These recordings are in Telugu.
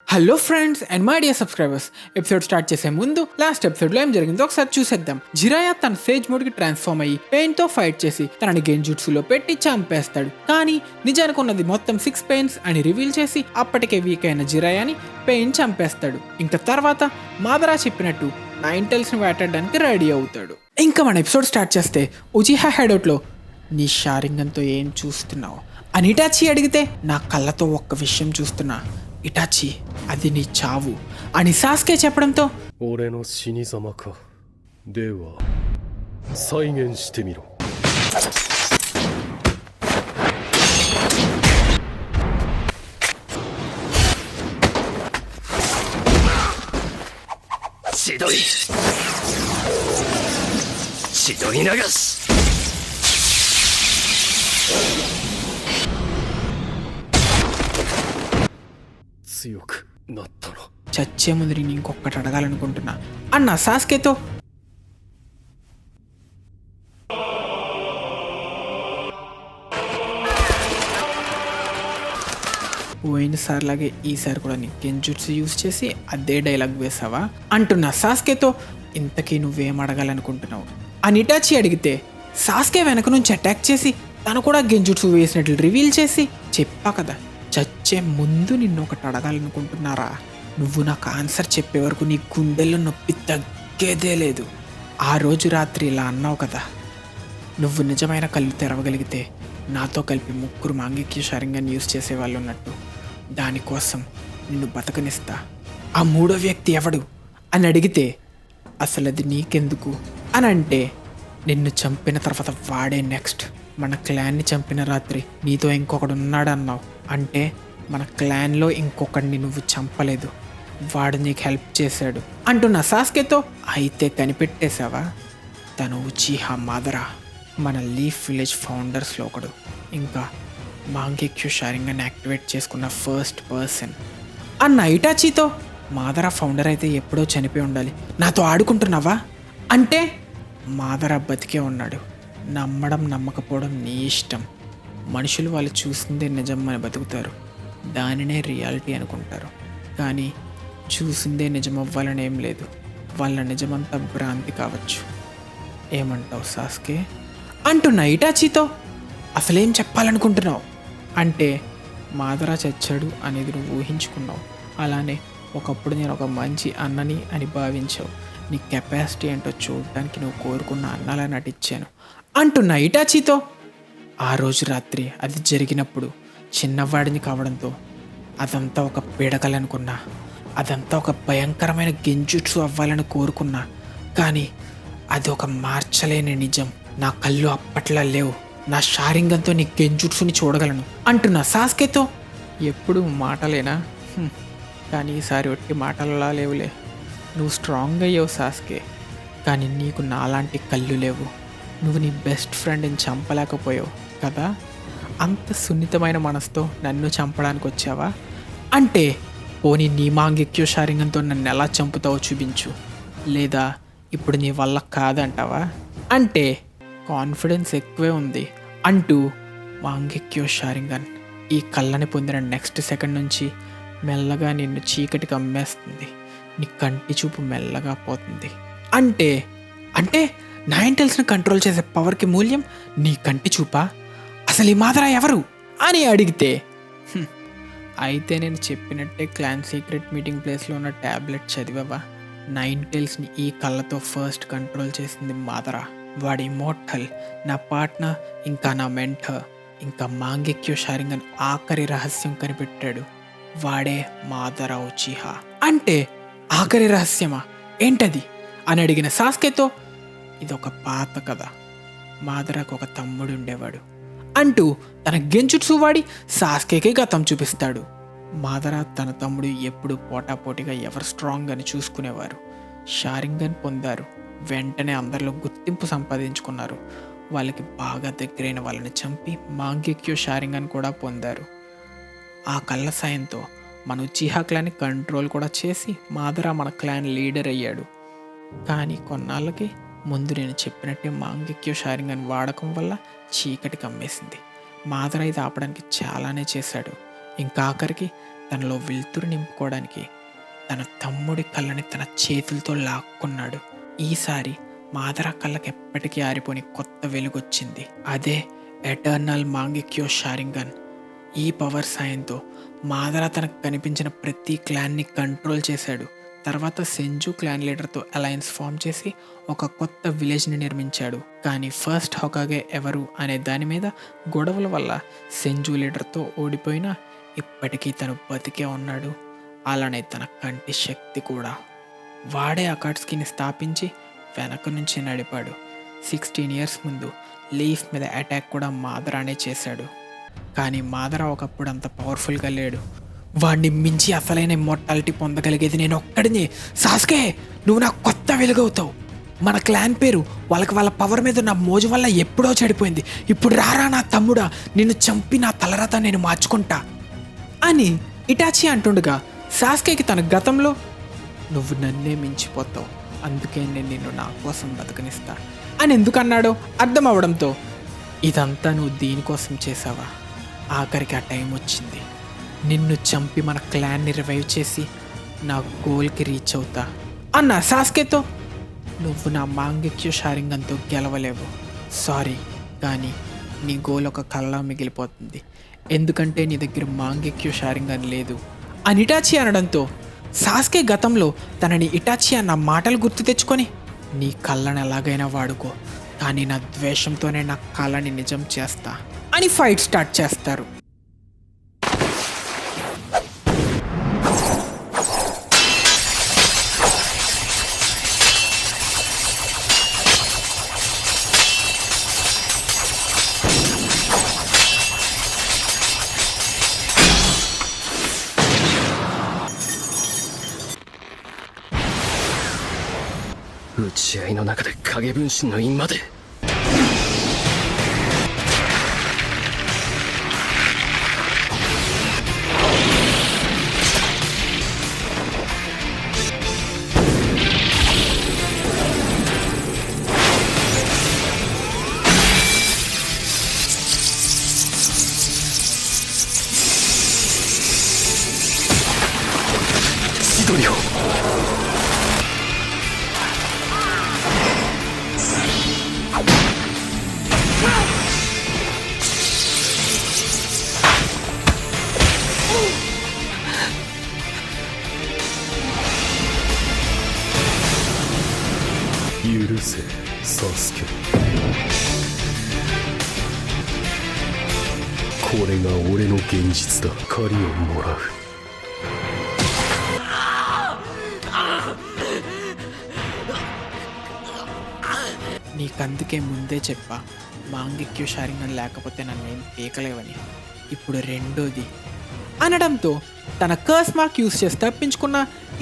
Hello friends and my dear subscribers, episode start చేసే ముందు లాస్ట్ ఎపిసోడ్ లో ఏం జరిగిందో ఒకసారి చూసేద్దాం. జిరాయా తన సేజ్ మోడ్ కి ట్రాన్స్ఫార్మ్ అయ్యి పెయిన్ తో ఫైట్ చేసి తనని గెంజుట్సులో పెట్టి చంపేస్తాడు. కానీ నిజానికి ఉన్నది మొత్తం 6 పెయిన్స్ అని రివీల్ చేసి అప్పటికే వీక్ అయిన జిరాయాని పెయిన్ చంపేస్తాడు. ఇంకా తర్వాత మాదరా చెప్పినట్టు 9 టైల్స్ ని వేటాడడానికి రెడీ అవుతాడు. ఇంకా మన ఎపిసోడ్ స్టార్ట్ చేస్తే ఉచిహా హెడౌట్ లో నీ షారింగన్తో ఏం చూస్తున్నావు అని ఇటాచి అడిగితే నా కళ్ళతో ఒక్క విషయం చూస్తున్నా ఇటాచి, అది నీ చావు అని సాస్కే చెప్పడంతో 俺の死に様か。では再現してみろ。千鳥流し。強くなったな。చచ్చే ముందు నేను ఇంకొకటి అడగాలనుకుంటున్నా అన్న సాస్కేతో. పోయినసారిలాగే ఈసారి కూడా నీ గెంజుట్సు యూజ్ చేసి అదే డైలాగ్ వేసావా అంటున్నా సాస్కేతో. ఇంతకీ నువ్వేం అడగాలనుకుంటున్నావు అని ఇటాచి అడిగితే సాస్కే వెనక నుంచి అటాక్ చేసి తను కూడా గెంజుట్సు వేసినట్లు రివీల్ చేసి చెప్పా కదా, చచ్చే ముందు నిన్ను ఒకటి అడగాలనుకుంటున్నారా. నువ్వు నాకు ఆన్సర్ చెప్పే వరకు నీ గుండెల్లో నొప్పి తగ్గేదే లేదు. ఆ రోజు రాత్రి ఇలా అన్నావు కదా, నువ్వు నిజమైన కళ్ళు తెరవగలిగితే నాతో కలిపి 3 మాంగిక్యూ షారింగన్ యూజ్ చేసేవాళ్ళు ఉన్నట్టు. దానికోసం నిన్ను బతకనిస్తా. ఆ 3వ వ్యక్తి ఎవడు అని అడిగితే అసలు అది నీకెందుకు అని అంటే, నిన్ను చంపిన తర్వాత వాడే నెక్స్ట్. మన క్లాన్ని చంపిన రాత్రి నీతో ఇంకొకడు ఉన్నాడన్నావు అంటే మన క్లాన్లో ఇంకొకడిని నువ్వు చంపలేదు, వాడు నీకు హెల్ప్ చేశాడు అంటున్న సాస్కేతో. అయితే కనిపెట్టేశావా, తను ఉచిహా మాదరా, మన లీఫ్ విలేజ్ ఫౌండర్స్లో ఒకడు. ఇంకా మాంగిక్యూ షారింగన్ యాక్టివేట్ చేసుకున్న ఫస్ట్ పర్సన్ అన్న ఇటాచితో. మాదరా ఫౌండర్ అయితే ఎప్పుడో చనిపోయి ఉండాలి, నాతో ఆడుకుంటున్నావా అంటే మాదరా బతికే ఉన్నాడు. నమ్మడం నమ్మకపోవడం నీ ఇష్టం. మనుషులు వాళ్ళు చూసిందే నిజం అని బతుకుతారు, దానినే రియాలిటీ అనుకుంటారు. కానీ చూసిందే నిజం అవ్వాలని ఏం లేదు, వాళ్ళ నిజమంతా భ్రాంతి కావచ్చు. ఏమంటావు సాస్కే అంటున్నా ఇటాచితో. అసలేం చెప్పాలనుకుంటున్నావు అంటే మాదరా చచ్చాడు అనేది నువ్వు ఊహించుకున్నావు. అలానే ఒకప్పుడు నేను ఒక మంచి అన్నని అని భావించావు. నీ కెపాసిటీ ఏంటో చూడటానికి నువ్వు కోరుకున్న అన్నలా నటించాను అంటున్నా ఇటాచితో. ఆ రోజు రాత్రి అది జరిగినప్పుడు చిన్నవాడిని కావడంతో అదంతా ఒక పీడకలనుకున్నా, అదంతా ఒక భయంకరమైన గెంజుట్సు అవ్వాలని కోరుకున్నా. కానీ అది ఒక మార్చలేని నిజం. నా కళ్ళు అప్పట్లా లేవు, నా షారింగన్తో నీ గెంజుట్సుని చూడగలను అంటున్నా సాస్కేతో. ఎప్పుడు మాటలేనా, కానీ ఈసారి ఒట్టి మాటలలా లేవులే. నువ్వు స్ట్రాంగ్ అయ్యావు సాస్కే, కానీ నీకు నాలాంటి కళ్ళు లేవు. నువ్వు నీ బెస్ట్ ఫ్రెండ్ని చంపలేకపోయావు కదా, అంత సున్నితమైన మనసుతో నన్ను చంపడానికి వచ్చావా అంటే పోనీ నీ మాంగిక్యూ షారింగన్తో నన్ను ఎలా చంపుతావో చూపించు, లేదా ఇప్పుడు నీ వల్ల కాదంటావా అంటే కాన్ఫిడెన్స్ ఎక్కువే ఉంది అంటూ మాంగిక్యూ షారింగన్ ఈ కళ్ళని పొందిన నెక్స్ట్ సెకండ్ నుంచి మెల్లగా నిన్ను చీకటికి అమ్మేస్తుంది. నీ కంటి చూపు మెల్లగా పోతుంది అంటే 9 టైల్స్ని కంట్రోల్ చేసే పవర్కి మూల్యం నీ కంటి చూపా. అసలు ఈ మాదరా ఎవరు అని అడిగితే, అయితే నేను చెప్పినట్టే క్లాన్ సీక్రెట్ మీటింగ్ ప్లేస్లో ఉన్న ట్యాబ్లెట్ చదివావా. 9 టైల్స్ని ఈ కళ్ళతో ఫస్ట్ కంట్రోల్ చేసింది మాదరా. వాడి ఇమోర్టల్, నా పార్ట్నర్, ఇంకా నా మెంటర్, ఇంకా మాంగిక్యూ షారింగన్ ఆఖరి రహస్యం కనిపెట్టాడు. వాడే మాదరా ఉచిహా అంటే ఆఖరి రహస్యమా ఏంటది అని అడిగిన సాస్కేతో, ఇదొక పాత కథ. మాదరాకు ఒక తమ్ముడు ఉండేవాడు అంటూ తన గెంజుట్సు వాడి సాస్కేకి గతం చూపిస్తాడు. మాదరా తన తమ్ముడు ఎప్పుడు పోటాపోటీగా ఎవరు స్ట్రాంగ్ అని చూసుకునేవారు. షారింగన్ పొందారు, వెంటనే అందరిలో గుర్తింపు సంపాదించుకున్నారు. వాళ్ళకి బాగా దగ్గరైన వాళ్ళని చంపి మాంగిక్యూ షారింగన్ కూడా పొందారు. ఆ కళ్ళ సాయంతో మన ఉచిహా క్లాన్ని కంట్రోల్ కూడా చేసి మాదరా మన క్లాన్ లీడర్ అయ్యాడు. కానీ కొన్నాళ్ళకి ముందు నేను చెప్పినట్టే మాంగిక్యూ షారింగన్ వాడకం వల్ల చీకటి కమ్మేసింది. మాదరా ఇది ఆపడానికి చాలానే చేశాడు. ఇంకా ఆఖరికి తనలో వెలుతురు నింపుకోవడానికి తన తమ్ముడి కళ్ళని తన చేతులతో లాక్కున్నాడు. ఈసారి మాదర కళ్ళకి ఎప్పటికీ ఆరిపోని కొత్త వెలుగొచ్చింది. అదే ఎటర్నల్ మాంగిక్యో షారింగన్. ఈ పవర్ సాయంతో మాదర తనకు కనిపించిన ప్రతి క్లాన్ని కంట్రోల్ చేశాడు. తర్వాత సెంజు క్లాన్ లీడర్తో అలయన్స్ ఫామ్ చేసి ఒక కొత్త విలేజ్ని నిర్మించాడు. కానీ ఫస్ట్ హొకాగే ఎవరు అనే దాని మీద గొడవల వల్ల సెంజు లీడర్తో ఓడిపోయినా ఇప్పటికీ తను బతికే ఉన్నాడు. అలానే తన కంటి శక్తి కూడా. వాడే అకాట్స్కీని స్థాపించి వెనక నుంచి నడిపాడు. 16 years ముందు లీఫ్ మీద అటాక్ కూడా మాదరానే చేశాడు. కానీ మాదర ఒకప్పుడు అంత పవర్ఫుల్గా లేడు. వాడిని మించి అసలైన ఇమ్మోర్టాలిటీ పొందగలిగేది నేను ఒక్కడిని. సాస్కే, నువ్వు నాకు కొత్త వెలుగవుతావు. మన క్లాన్ పేరు వాళ్ళ పవర్ మీద నా మోజు వల్ల ఎప్పుడో చెడిపోయింది. ఇప్పుడు రారా నా తమ్ముడా, నిన్ను చంపి నా తలరాత నేను మార్చుకుంటా అని ఇటాచి అంటుండగా సాస్కేకి తన గతంలో నువ్వు నన్నే మించిపోతావు, అందుకే నేను నిన్ను నా కోసం బతకనిస్తా అని ఎందుకన్నాడో అర్థం అవడంతో ఇదంతా నువ్వు దీనికోసం చేసావా? ఆఖరికి ఆ టైం వచ్చింది. నిన్ను చంపి మన క్లాన్ని రివైవ్ చేసి నా గోల్కి రీచ్ అవుతా అన్న సాస్కేతో. నువ్వు నా మాంగిక్యో షారింగన్తో గెలవలేవు, సారీ, కానీ నీ గోల్ ఒక కళలా మిగిలిపోతుంది. ఎందుకంటే నీ దగ్గర మాంగిక్యో షారింగన్ లేదు అని ఇటాచి అనడంతో సాస్కే గతంలో తనని ఇటాచి అన్న మాటలు గుర్తు తెచ్చుకొని నీ కళ్ళని ఎలాగైనా వాడుకో, కానీ నా ద్వేషంతోనే నా కళని నిజం చేస్తా అని ఫైట్ స్టార్ట్ చేస్తారు.打ち合いの中で影分身の印まで。シドリオ許せサスケ、これが俺の現実だ。借りをもらう。నీకందుకే ముందే చెప్పా, మాంగిక్యో షారింగన్ లేకపోతే నన్నేం పీకలేవని. ఇప్పుడు రెండోది అనడంతో తన కర్స్ మార్క్ యూస్ చేసి తప్పించుకున్న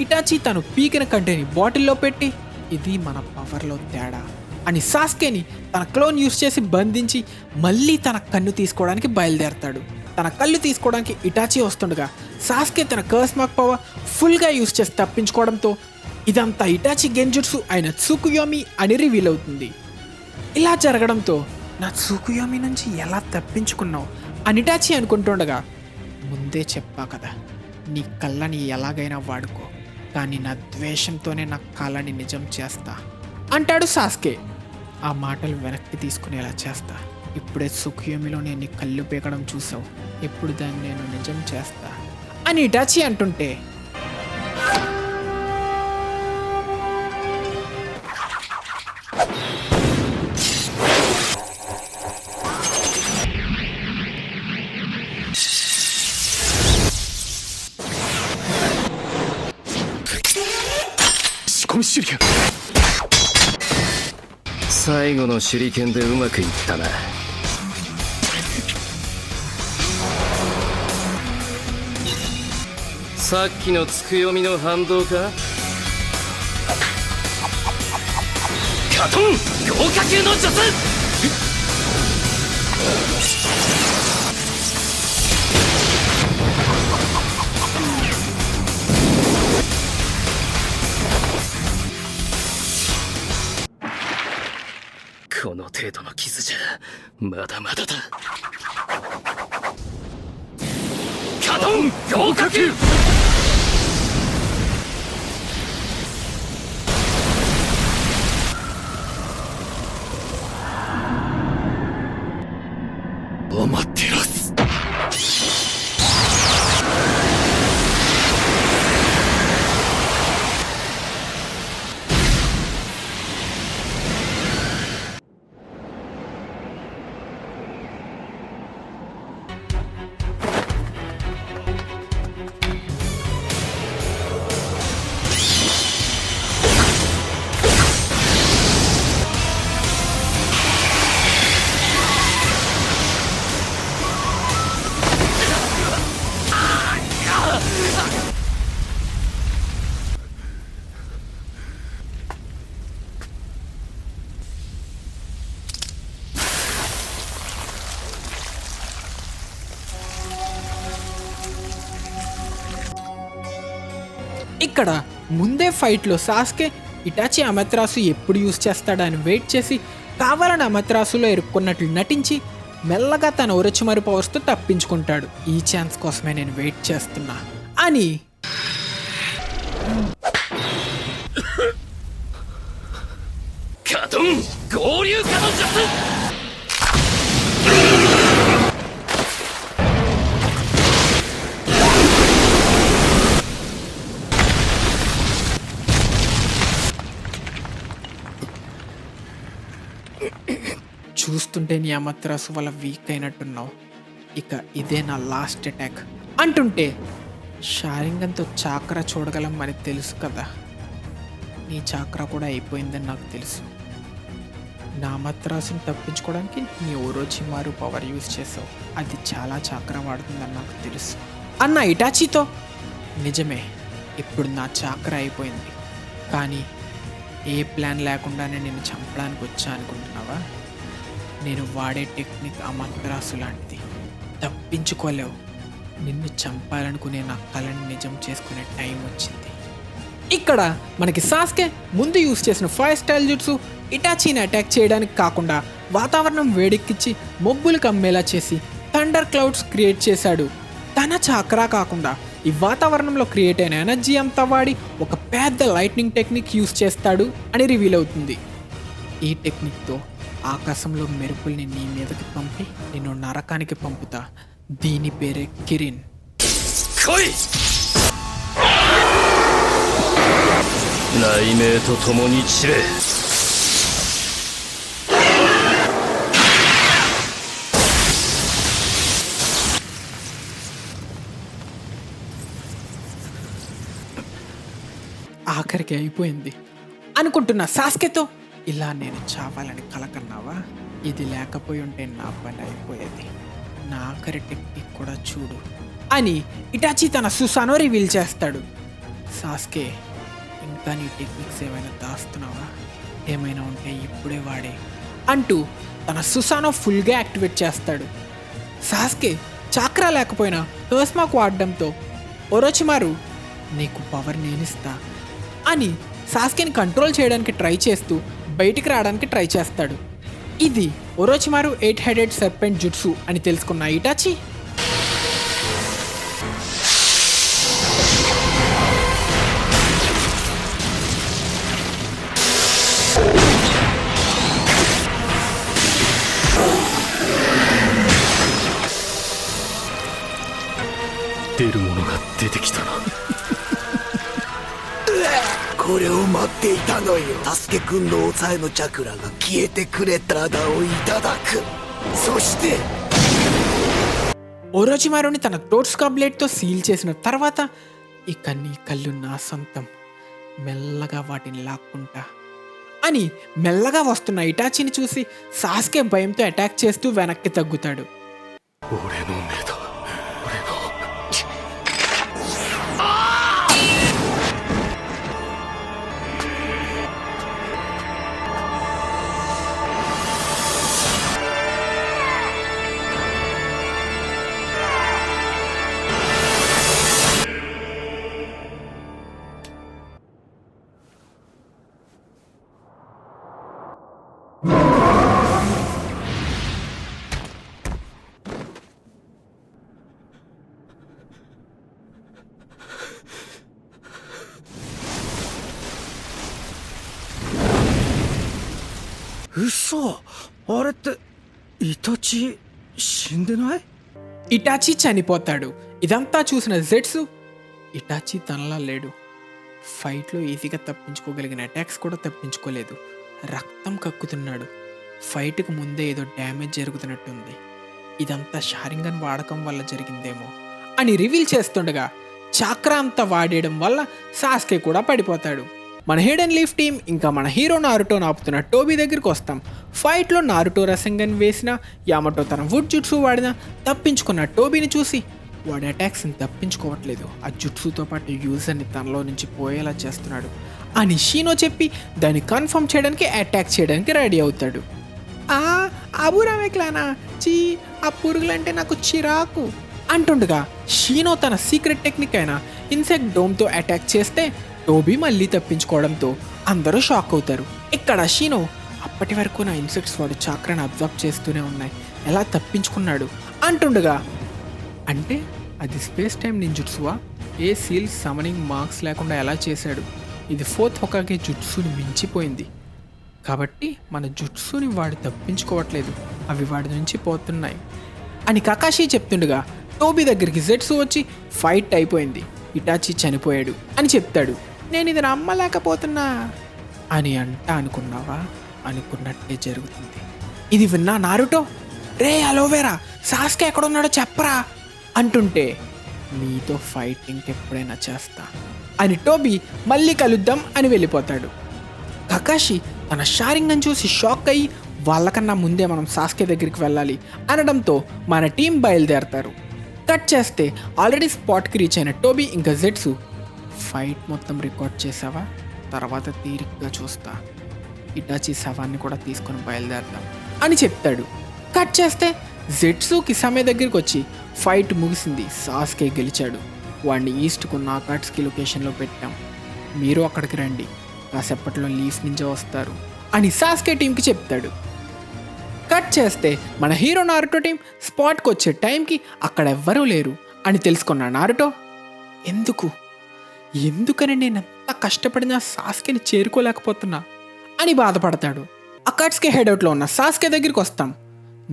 ఇటాచి తను పీకిన కంటెని బాటిల్లో పెట్టి ఇది మన పవర్లో తేడా అని సాస్కేని తన క్లోన్ యూస్ చేసి బంధించి మళ్ళీ తన కన్ను తీసుకోవడానికి బయలుదేరతాడు. తన కళ్ళు తీసుకోవడానికి ఇటాచి వస్తుండగా సాస్కే తన కర్స్ మార్క్ పవర్ ఫుల్గా యూస్ చేసి తప్పించుకోవడంతో ఇదంతా ఇటాచి గెంజుట్సు అయిన ట్సుకుయోమి అని రివీల్ అవుతుంది. ఇలా జరగడంతో నా ట్సుకుయోమి నుంచి ఎలా తప్పించుకున్నావు అని ఇటాచి అనుకుంటుండగా ముందే చెప్పా కదా, నీ కళ్ళని ఎలాగైనా వాడుకో, కానీ నా ద్వేషంతోనే నా కళని నిజం చేస్తా అంటాడు సాస్కే. ఆ మాటలు వెనక్కి తీసుకునేలా చేస్తా. ఇప్పుడే ట్సుకుయోమిలో నేను నీ కళ్ళు పీకడం చూసావు, ఇప్పుడు దాన్ని నేను నిజం చేస్తా అని ఇటాచి అంటుంటే手裏剣。最後の手裏剣でうまくいったな。さっきのつくよみの反動か。カトン強化球の術。この程度の傷じゃまだまだだ。カトン強化球アマテラスఇక్కడ ముందే ఫైట్లో సాస్కే ఇటాచి అమత్రాసు ఎప్పుడు యూజ్ చేస్తాడని వెయిట్ చేసి కావాలని అమత్రాసులో ఇరుక్కున్నట్లు నటించి మెల్లగా తన ఒరచిమరు పవర్స్తో తప్పించుకుంటాడు. ఈ ఛాన్స్ కోసమే నేను వెయిట్ చేస్తున్నా అని. カトン合流化の術 చూస్తుంటే నీ అమత్రాసు వల్ల వీక్ అయినట్టున్నావు. ఇక ఇదే నా లాస్ట్ అటాక్ అంటుంటే షారింగన్తో చాక్రా చూడగలం అని తెలుసు కదా. నీ చాక్రా కూడా అయిపోయిందని నాకు తెలుసు. నా అమత్రాసుని తప్పించుకోవడానికి నీ ఓరోచిమారు పవర్ యూజ్ చేసావు. అది చాలా చాక్రా వాడుతుందని నాకు తెలుసు అన్న ఇటాచితో. నిజమే, ఇప్పుడు నా చాక్రా అయిపోయింది. కానీ ఏ ప్లాన్ లేకుండానే నేను చంపడానికి వచ్చా అనుకుంటున్నావా? నేను వాడే టెక్నిక్ అమత్రాసు లాంటిది. తప్పించుకోలేవు. నిన్ను చంపాలనుకునే నా కళని నిజం చేసుకునే టైం వచ్చింది. ఇక్కడ మనకి సాస్కే ముందు యూజ్ చేసిన ఫైర్ స్టైల్ జుట్సు ఇటాచీని అటాక్ చేయడానికి కాకుండా వాతావరణం వేడెక్కించి మబ్బులు కమ్మేలా చేసి థండర్ క్లౌడ్స్ క్రియేట్ చేశాడు. తన చాక్రా కాకుండా ఈ వాతావరణంలో క్రియేట్ అయిన ఎనర్జీ అంతా వాడి ఒక పెద్ద లైట్నింగ్ టెక్నిక్ యూజ్ చేస్తాడు అని రివీల్ అవుతుంది. ఈ టెక్నిక్తో ఆకాశంలో మెరుపుల్ని నీ మీదకి పంపి నిన్ను నరకానికి పంపుతా. దీని పేరే కిరిన్. 来い雷鳴と共に散れ ఆఖరికి అయిపోయింది అనుకుంటున్న సాస్కేతో ఇలా నేను చావాలని కలకన్నావా? ఇది లేకపోయి ఉంటే నా పని అయిపోయేది. నా ఆఖరి టెక్నిక్ కూడా చూడు అని ఇటాచి తన సుసానో రివీల్ చేస్తాడు. సాస్కే, ఇంకా నీ టెక్నిక్స్ ఏమైనా దాస్తున్నావా? ఏమైనా ఉంటే ఇప్పుడే వాడే అంటూ తన సుసానో ఫుల్గా యాక్టివేట్ చేస్తాడు. సాస్కే చాక్రా లేకపోయినా హర్స్మాక్ వాడడంతో ఒరోచిమారు నీకు పవర్ నేనిస్తా అని సాస్కేని కంట్రోల్ చేయడానికి ట్రై చేస్తూ బయటికి రావడానికి ట్రై చేస్తాడు. ఇది ఒరోచిమారు 8 హెడెడ్ సర్పెంట్ జుట్సు అని తెలుసుకున్న ఇటాచి出るものが出てきたなこれを待っていたのよ。タスケ君の抑えのチャクラが消えてくれたらをいただく。そしてఒరోచిమారుని తన టోట్స్కా బ్లేడ్తో సీల్ చేసిన తర్వాత ఇక నీ కళ్ళు నా సొంతం, మెల్లగా వాటిని లాక్కుంటా అని మెల్లగా వస్తున్న ఇటాచిని చూసి సాస్కే భయంతో అటాక్ చేస్తూ వెనక్కి తగ్గుతాడు. 俺の目だ俺の 「嘘あれってイタチ死んでない ఇటాచి చనిపోతాడు. ఇదంతా చూసిన జెట్సు ఇటాచి తనలా లేడు. ఫైట్లో ఈజీగా తప్పించుకోగలిగిన అటాక్స్ కూడా తప్పించుకోలేదు. రక్తం కక్కుతున్నాడు. ఫైట్కి ముందే ఏదో డ్యామేజ్ జరుగుతున్నట్టుంది. ఇదంతా షారింగన్ వాడకం వల్ల జరిగిందేమో అని రివీల్ చేస్తుండగా చాక్రా అంతా వాడేయడం వల్ల సాస్కే కూడా పడిపోతాడు. మన హిడెన్ లీఫ్ టీం ఇంకా మన హీరో నారుటో ఆపుతున్న టోబీ దగ్గరికి వస్తాం. ఫైట్లో నారుటో రసంగన్ వేసిన, యామటో తన వుడ్ జుట్సు వాడిన తప్పించుకున్న టోబీని చూసి వాడి అటాక్స్ని తప్పించుకోవట్లేదు, ఆ జుట్సుతో పాటు యూజర్ని తనలో నుంచి పోయేలా చేస్తున్నాడు అని షీనో చెప్పి దాన్ని కన్ఫర్మ్ చేయడానికి అటాక్ చేయడానికి రెడీ అవుతాడు. అబురామెక్లానా చీ, ఆ పురుగులంటే నాకు చిరాకు అంటుండగా షీనో తన సీక్రెట్ టెక్నిక్ అయిన ఇన్సెక్ట్ డోమ్తో అటాక్ చేస్తే టోబీ మళ్ళీ తప్పించుకోవడంతో అందరూ షాక్ అవుతారు. ఇక్కడ షీనో అప్పటి వరకు నా ఇన్సెక్ట్స్ వాడు చాక్రాని అబ్జర్వ్ చేస్తూనే ఉన్నాయి, ఎలా తప్పించుకున్నాడు అంటుండగా, అంటే అది స్పేస్ టైం నింజుట్సువా? ఏ సీల్ సమనింగ్ మార్క్స్ లేకుండా ఎలా చేశాడు? ఇది ఫోర్త్ హొకాగే జుట్సుని మించిపోయింది కాబట్టి మన జుట్సుని వాడు తప్పించుకోవట్లేదు, అవి వాడి నుంచి పోతున్నాయి అని కకాషి చెప్తుండగా టోబీ దగ్గరికి జెట్సు వచ్చి ఫైట్ అయిపోయింది, ఇటాచి చనిపోయాడు అని చెప్తాడు. నేను ఇది నమ్మలేకపోతున్నా అని అనుకున్నావా? అనుకున్నట్టే జరుగుతుంది. ఇది విన్నా నారుటో, రే అలోవేరా సాస్కే ఎక్కడున్నాడో చెప్పరా అంటుంటే, నీతో ఫైటింగ్ ఎప్పుడైనా చేస్తా అని టోబీ మళ్ళీ కలుద్దాం అని వెళ్ళిపోతాడు. కకాషి తన షారింగన్ చూసి షాక్ అయ్యి వాళ్ళకన్నా ముందే మనం సాస్కే దగ్గరికి వెళ్ళాలి అనడంతో మన టీం బయలుదేరతారు. కట్ చేస్తే ఆల్రెడీ స్పాట్కి రీచ్ అయిన టోబీ ఇంకా జెట్సు, ఫైట్ మొత్తం రికార్డ్ చేసావా? తర్వాత తీరిగ్గా చూస్తా, ఇటాచి శవాన్ని కూడా తీసుకొని బయలుదేరదాం అని చెప్తాడు. కట్ చేస్తే జెట్సు కిసామే దగ్గరికి వచ్చి ఫైట్ ముగిసింది, సాస్కే గెలిచాడు, వాడిని ఈస్ట్కు నాకాట్స్కి లొకేషన్లో పెట్టాం, మీరు అక్కడికి రండి, కాసేపట్లో లీఫ్ నుంచి వస్తారు అని సాస్కే టీంకి చెప్తాడు. కట్ చేస్తే మన హీరో నారుటో టీం స్పాట్కి వచ్చే టైంకి అక్కడ ఎవ్వరూ లేరు అని తెలుసుకున్న నారుటో, ఎందుకని నేను ఎంత కష్టపడినా సాస్కేని చేరుకోలేకపోతున్నా అని బాధపడతాడు. అకాట్స్కే హెడౌట్లో ఉన్న సాస్కే దగ్గరికి వస్తాం.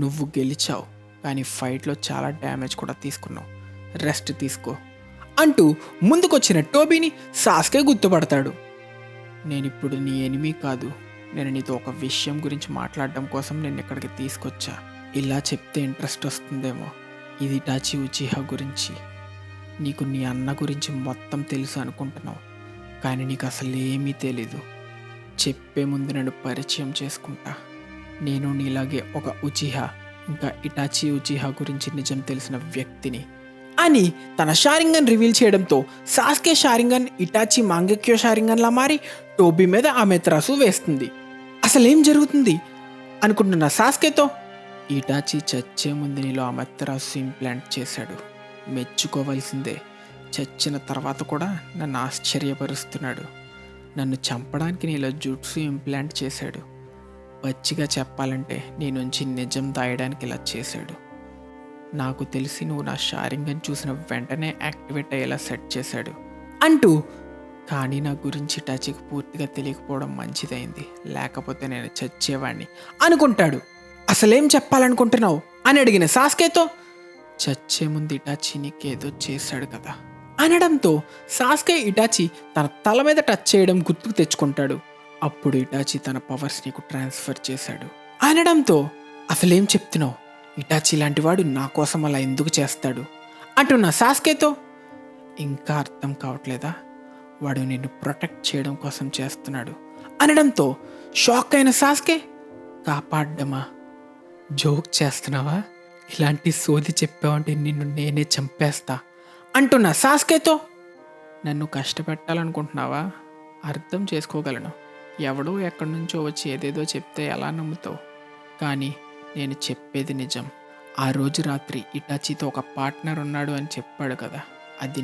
నువ్వు గెలిచావు కానీ ఫైట్లో చాలా డ్యామేజ్ కూడా తీసుకున్నావు, రెస్ట్ తీసుకో అంటూ ముందుకొచ్చిన టోబీని సాస్కే గుర్తుపడతాడు. నేనిప్పుడు నీ ఎనిమీ కాదు, నేను నీతో ఒక విషయం గురించి మాట్లాడడం కోసం నేను ఇక్కడికి తీసుకొచ్చా, ఇలా చెప్తే ఇంట్రెస్ట్ వస్తుందేమో, ఇది ఇటాచి ఉచిహా గురించి. నీకు నీ అన్న గురించి మొత్తం తెలుసు అనుకుంటున్నావు కానీ నీకు అసలు ఏమీ తెలీదు. చెప్పే ముందు నేను పరిచయం చేసుకుంటా, నేను నీలాగే ఒక ఉచిహా ఇంకా ఇటాచి ఉచిహా గురించి నిజం తెలిసిన వ్యక్తిని అని తన షారింగన్ రివీల్ చేయడంతో సాస్కే షారింగన్ ఇటాచి మాంగెక్యో షారింగన్లా మారి టోబీ మీద ఆమె త్రాసు వేస్తుంది. అసలేం జరుగుతుంది అనుకుంటున్న సాస్కేతో, ఇటాచి చచ్చే ముందు నీలో ఆమె త్రాసు ఇంప్లాంట్ చేశాడు, మెచ్చుకోవాల్సిందే, చచ్చిన తర్వాత కూడా నన్ను ఆశ్చర్యపరుస్తున్నాడు, నన్ను చంపడానికి నీలో జుట్సు ఇంప్లాంట్ చేశాడు, పచ్చిగా చెప్పాలంటే నీ నుంచి నిజం దాయడానికి ఇలా చేశాడు, నాకు తెలిసి నువ్వు నా షారింగన్ చూసిన వెంటనే యాక్టివేట్ అయ్యేలా సెట్ చేశాడు అంటూ, కానీ నా గురించి ఇటాచికి పూర్తిగా తెలియకపోవడం మంచిదైంది, లేకపోతే నేను చచ్చేవాడిని అనుకుంటాడు. అసలేం చెప్పాలనుకుంటున్నావు అని అడిగిన సాస్కేతో, చచ్చే ముందు ఇటాచి నీకేదో చేశాడు కదా అనడంతో సాస్కే ఇటాచి తన తల మీద టచ్ చేయడం గుర్తుకు తెచ్చుకుంటాడు. అప్పుడు ఇటాచి తన పవర్స్ నీకు ట్రాన్స్ఫర్ చేశాడు అనడంతో, అసలేం చెప్తున్నావు, ఇటాచి లాంటి వాడు నా కోసం అలా ఎందుకు చేస్తాడు అంటున్న సాస్కేతో, ఇంకా అర్థం కావట్లేదా, వాడు నిన్ను ప్రొటెక్ట్ చేయడం కోసం చేస్తున్నాడు అనడంతో షాక్ అయిన సాస్కే, కాపాడ్డమా, జోక్ చేస్తున్నావా, ఇలాంటి సోది చెప్పావంటే నిన్ను నేనే చంపేస్తా అంటున్న సాస్కేతో, నన్ను కష్టపెట్టాలనుకుంటున్నావా, అర్థం చేసుకోగలను, ఎవడో ఎక్కడి నుంచో వచ్చి ఏదేదో చెప్తే ఎలా నమ్ముతావు, కానీ నేను చెప్పేది నిజం, ఆ రోజు రాత్రి ఇటాచితో ఒక పార్ట్నర్ ఉన్నాడు అని చెప్పాడు కదా, అది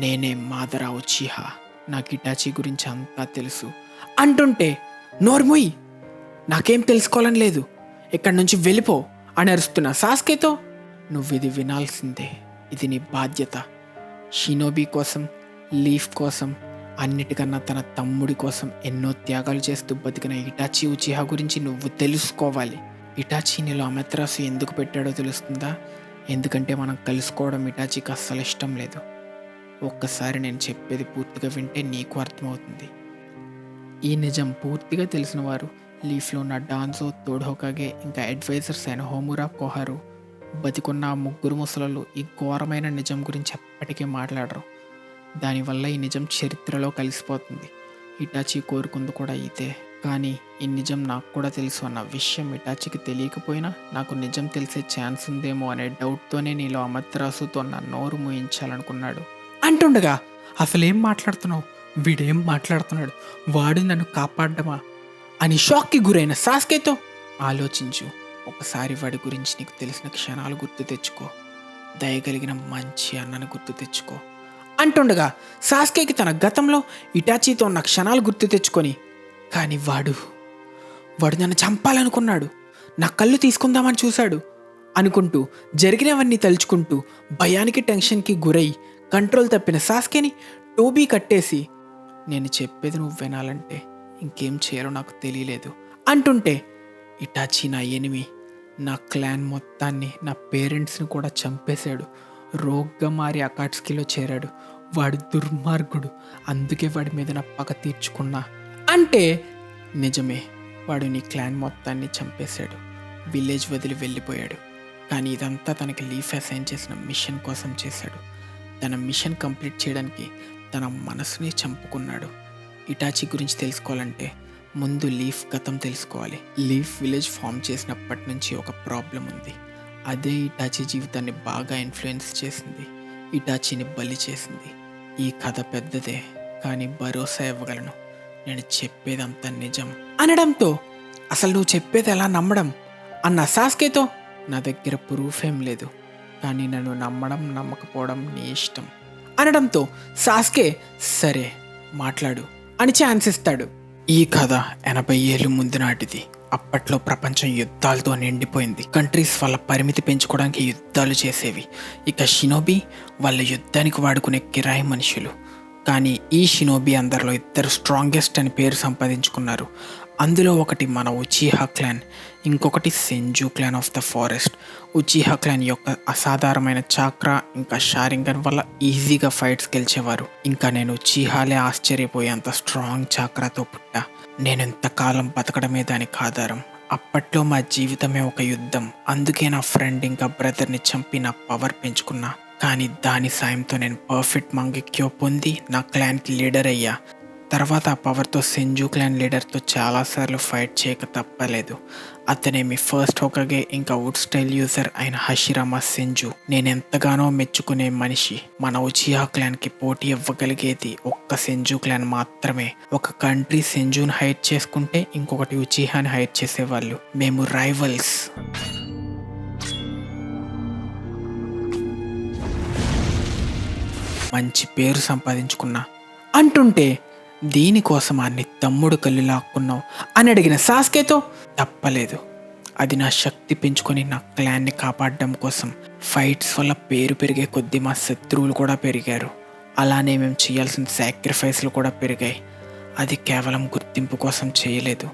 నేనే మాదరా ఉచిహా, నాకు ఇటాచి గురించి అంతా తెలుసు అంటుంటే, నోర్ముయ్, నాకేం తెలుసుకోవాలని లేదు, ఇక్కడి నుంచి వెళ్ళిపో అని అరుస్తున్న సాస్కేతో, నువ్వు ఇది వినాల్సిందే, ఇది నీ బాధ్యత, షినోబీ కోసం, లీఫ్ కోసం అన్నిటికన్నా తన తమ్ముడి కోసం ఎన్నో త్యాగాలు చేస్తూ బతికిన ఇటాచి ఉచిహా గురించి నువ్వు తెలుసుకోవాలి. ఇటాచి నీలో అమెత్రాసు ఎందుకు పెట్టాడో తెలుస్తుందా? ఎందుకంటే మనం కలుసుకోవడం ఇటాచికి అస్సలు ఇష్టం లేదు. ఒక్కసారి నేను చెప్పేది పూర్తిగా వింటే నీకు అర్థమవుతుంది. ఈ నిజం పూర్తిగా తెలిసిన వారు లీఫ్లో ఉన్న డాన్సో, తోడోకాగే ఇంకా అడ్వైజర్స్ అయిన హోమురా, కోహారు బతికున్న ఆ ముగ్గురు ముసలలు ఈ ఘోరమైన నిజం గురించి ఎప్పటికీ మాట్లాడరు. దానివల్ల ఈ నిజం చరిత్రలో కలిసిపోతుంది. ఇటాచి కోరుకుంది కూడా ఇదే. కానీ ఈ నిజం నాకు కూడా తెలుసు అన్న విషయం ఇటాచికి తెలియకపోయినా నాకు నిజం తెలిసే ఛాన్స్ ఉందేమో అనే డౌట్తోనే నీలో అమత్రాసుతో నా నోరు మూయించాలనుకున్నాడు. అంటుండగా అసలేం మాట్లాడుతున్నావు, వీడేం మాట్లాడుతున్నాడు, వాడు నన్ను కాపాడ్డమా అని షాక్కి గురైన సాస్కేతో, ఆలోచించు, ఒకసారి వాడి గురించి నీకు తెలిసిన క్షణాలు గుర్తు తెచ్చుకో, దయగలిగిన మంచి అన్నను గుర్తు తెచ్చుకో అంటుండగా సాస్కేకి తన గతంలో ఇటాచీతో ఉన్న క్షణాలు గుర్తు తెచ్చుకొని, కానీ వాడు నన్ను చంపాలనుకున్నాడు, నా కళ్ళు తీసుకుందామని చూశాడు అనుకుంటూ జరిగినవన్నీ తలుచుకుంటూ భయానికి టెన్షన్కి గురై కంట్రోల్ తప్పిన సాస్కేని టోబీ కట్టేసి, నేను చెప్పేది నువ్వు వినాలంటే ఇంకేం చేయాలో నాకు తెలియలేదు అంటుంటే, ఇటాచి నా ఎనిమి, నా క్లాన్ మొత్తాన్ని, నా పేరెంట్స్ని కూడా చంపేశాడు, రోగ్గా మారి అకాట్స్కీలో చేరాడు, వాడు దుర్మార్గుడు, అందుకే వాడి మీద నా పగ తీర్చుకున్నా అంటే నిజమే, వాడు నీ క్లాన్ మొత్తాన్ని చంపేశాడు, విలేజ్ వదిలి వెళ్ళిపోయాడు. కానీ ఇదంతా తనకి లీఫ్ అసైన్ చేసిన మిషన్ కోసం చేశాడు. తన మిషన్ కంప్లీట్ చేయడానికి తన మనసుని చంపుకున్నాడు. ఇటాచి గురించి తెలుసుకోవాలంటే ముందు లీఫ్ గతం తెలుసుకోవాలి. లీఫ్ విలేజ్ ఫామ్ చేసినప్పటి నుంచి ఒక ప్రాబ్లం ఉంది. అదే ఇటాచి జీవితాన్ని బాగా ఇన్ఫ్లుయెన్స్ చేసింది, ఇటాచిని బలి చేసింది. ఈ కథ పెద్దదే, కానీ భరోసా ఇవ్వగలను, నేను చెప్పేదంతా నిజం అనడంతో, అసలు నువ్వు చెప్పేది ఎలా నమ్మడం అన్న సాస్కేతో, నా దగ్గర ప్రూఫ్ ఏం లేదు, కానీ నన్ను నమ్మడం నమ్మకపోవడం నీ ఇష్టం అనడంతో సాస్కే సరే మాట్లాడు అని ఛాన్స్ ఇస్తాడు. ఈ కథ 80 ఏళ్ళు ముందు నాటిది. అప్పట్లో ప్రపంచం యుద్ధాలతో నిండిపోయింది. కంట్రీస్ వాళ్ళ పరిమితి పెంచుకోవడానికి యుద్ధాలు చేసేవి. ఇక షినోబి వాళ్ళ యుద్ధానికి వాడుకునే కిరాయి మనుషులు. కానీ ఈ షినోబి అందరిలో ఇద్దరు స్ట్రాంగెస్ట్ అని పేరు సంపాదించుకున్నారు. అందులో ఒకటి మన ఉచిహా క్లాన్, ఇంకొకటి Senju clan of the forest. Uchiha clan యొక్క అసాధారణమైన చాక్రా ఇంకా షారింగన్ వల్ల ఈజీగా ఫైట్స్ గెలిచేవారు. ఇంకా నేను ఉచిహాలే ఆశ్చర్యపోయేంత స్ట్రాంగ్ చాక్రాతో పుట్టా. నేను ఇంతకాలం బతకడమే దానికి ఆధారం. అప్పట్లో మా జీవితమే ఒక యుద్ధం, అందుకే నా ఫ్రెండ్ ఇంకా బ్రదర్ని చంపి నా పవర్ పెంచుకున్నా. కానీ దాని సాయంతో నేను పర్ఫెక్ట్ మంగెక్యో పొంది నా క్లాన్కి లీడర్ అయ్యా. తర్వాత ఆ పవర్తో సెంజు క్లాన్ లీడర్తో చాలాసార్లు ఫైట్ చేయక తప్పలేదు. అతనే మీ ఫస్ట్ హోకాగే ఇంకా వుడ్ స్టైల్ యూజర్ అయిన హషిరామా సెంజు. నేనెంతగానో మెచ్చుకునే మనిషి. మన ఉచిహా క్లాన్కి పోటీ ఇవ్వగలిగేది ఒక్క సెంజు క్లాన్ మాత్రమే. ఒక కంట్రీ సెంజుని హైట్ చేసుకుంటే ఇంకొకటి ఉచిహాని హైట్ చేసేవాళ్ళు. మేము రైవల్స్. మంచి పేరు సంపాదించుకున్నా అంటుంటే, దీనికోసం అన్ని తమ్ముడు కళ్ళు లాక్కున్నావు అని అడిగిన సాస్కేతో, తప్పలేదు, అది నా శక్తి పెంచుకొని నా క్లాన్ని కాపాడడం కోసం. ఫైట్స్ వల్ల పేరు పెరిగే కొద్దీ మా శత్రువులు కూడా పెరిగారు. అలానే మేము చేయాల్సిన సాక్రిఫైస్లు కూడా పెరిగాయి. అది కేవలం గుర్తింపు కోసం చేయలేదు.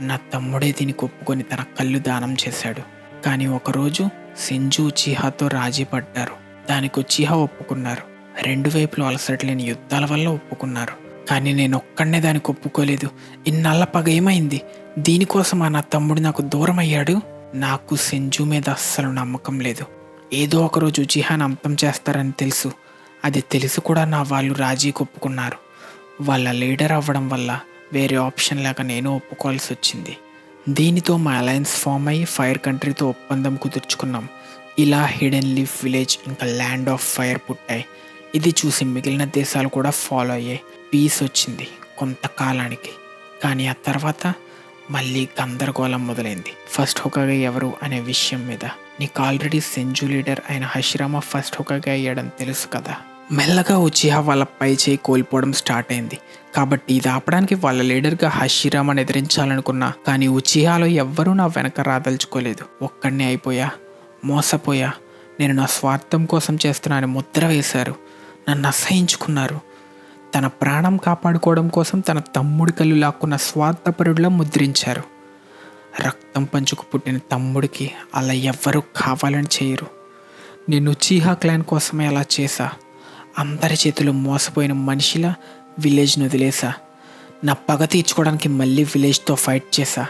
నా తమ్ముడే దీనికి ఒప్పుకొని తన కళ్ళు దానం చేశాడు. కానీ ఒకరోజు సెంజు ఉచిహాతో రాజీ పడ్డారు. దానికి ఉచిహా ఒప్పుకున్నారు. రెండు వైపులు అలసటలేని యుద్ధాల వల్ల ఒప్పుకున్నారు. కానీ నేను ఒక్కడనే దానికి ఒప్పుకోలేదు. ఇన్నాళ్ళ పగ ఏమైంది? దీనికోసమా నా తమ్ముడు నాకు దూరం అయ్యాడు? నాకు సెంజు మీద అస్సలు నమ్మకం లేదు. ఏదో ఒకరోజు ఉచిహాని అంతం చేస్తారని తెలుసు. అది తెలిసి కూడా నా వాళ్ళు రాజీకి ఒప్పుకున్నారు. వాళ్ళ లీడర్ అవ్వడం వల్ల వేరే ఆప్షన్ లేక నేను ఒప్పుకోవాల్సి వచ్చింది. దీనితో మా అలయన్స్ ఫామ్ అయ్యి ఫైర్ కంట్రీతో ఒప్పందం కుదుర్చుకున్నాం. ఇలా హిడెన్ లీఫ్ విలేజ్ ఇంకా ల్యాండ్ ఆఫ్ ఫైర్ పుట్టాయి. ఇది చూసి మిగిలిన దేశాలు కూడా ఫాలో అయ్యాయి. పీస్ వచ్చింది కొంతకాలానికి. కానీ ఆ తర్వాత మళ్ళీ గందరగోళం మొదలైంది. ఫస్ట్ హోకాగే ఎవరు అనే విషయం మీద. నీకు ఆల్రెడీ సెంజు లీడర్ అయిన హషిరామా ఫస్ట్ హోకాగే అయ్యాడని తెలుసు కదా. మెల్లగా ఉచిహా వాళ్ళ పై చేయి కోల్పోవడం స్టార్ట్ అయింది. కాబట్టి ఇది ఆపడానికి వాళ్ళ లీడర్గా హషిరామాని ఎదిరించాలనుకున్నా. కానీ ఉచిహాలో ఎవ్వరూ నా వెనక రాదలుచుకోలేదు. ఒక్కడనే అయిపోయా, మోసపోయా. నేను నా స్వార్థం కోసం చేస్తున్నా అని ముద్ర వేశారు. నన్ను అసహించుకున్నారు. తన ప్రాణం కాపాడుకోవడం కోసం తన తమ్ముడి కళ్ళు లాక్కున్న స్వార్థపరుడిలా ముద్రించారు. రక్తం పంచుకు పుట్టిన తమ్ముడికి అలా ఎవ్వరూ కావాలని చేయరు. నేను ఉచిహా క్లాన్ కోసమే అలా చేశా. అందరి చేతిలో మోసపోయిన మనిషిలా విలేజ్ని వదిలేసా. నా పగ తీర్చుకోవడానికి మళ్ళీ విలేజ్తో ఫైట్ చేశా.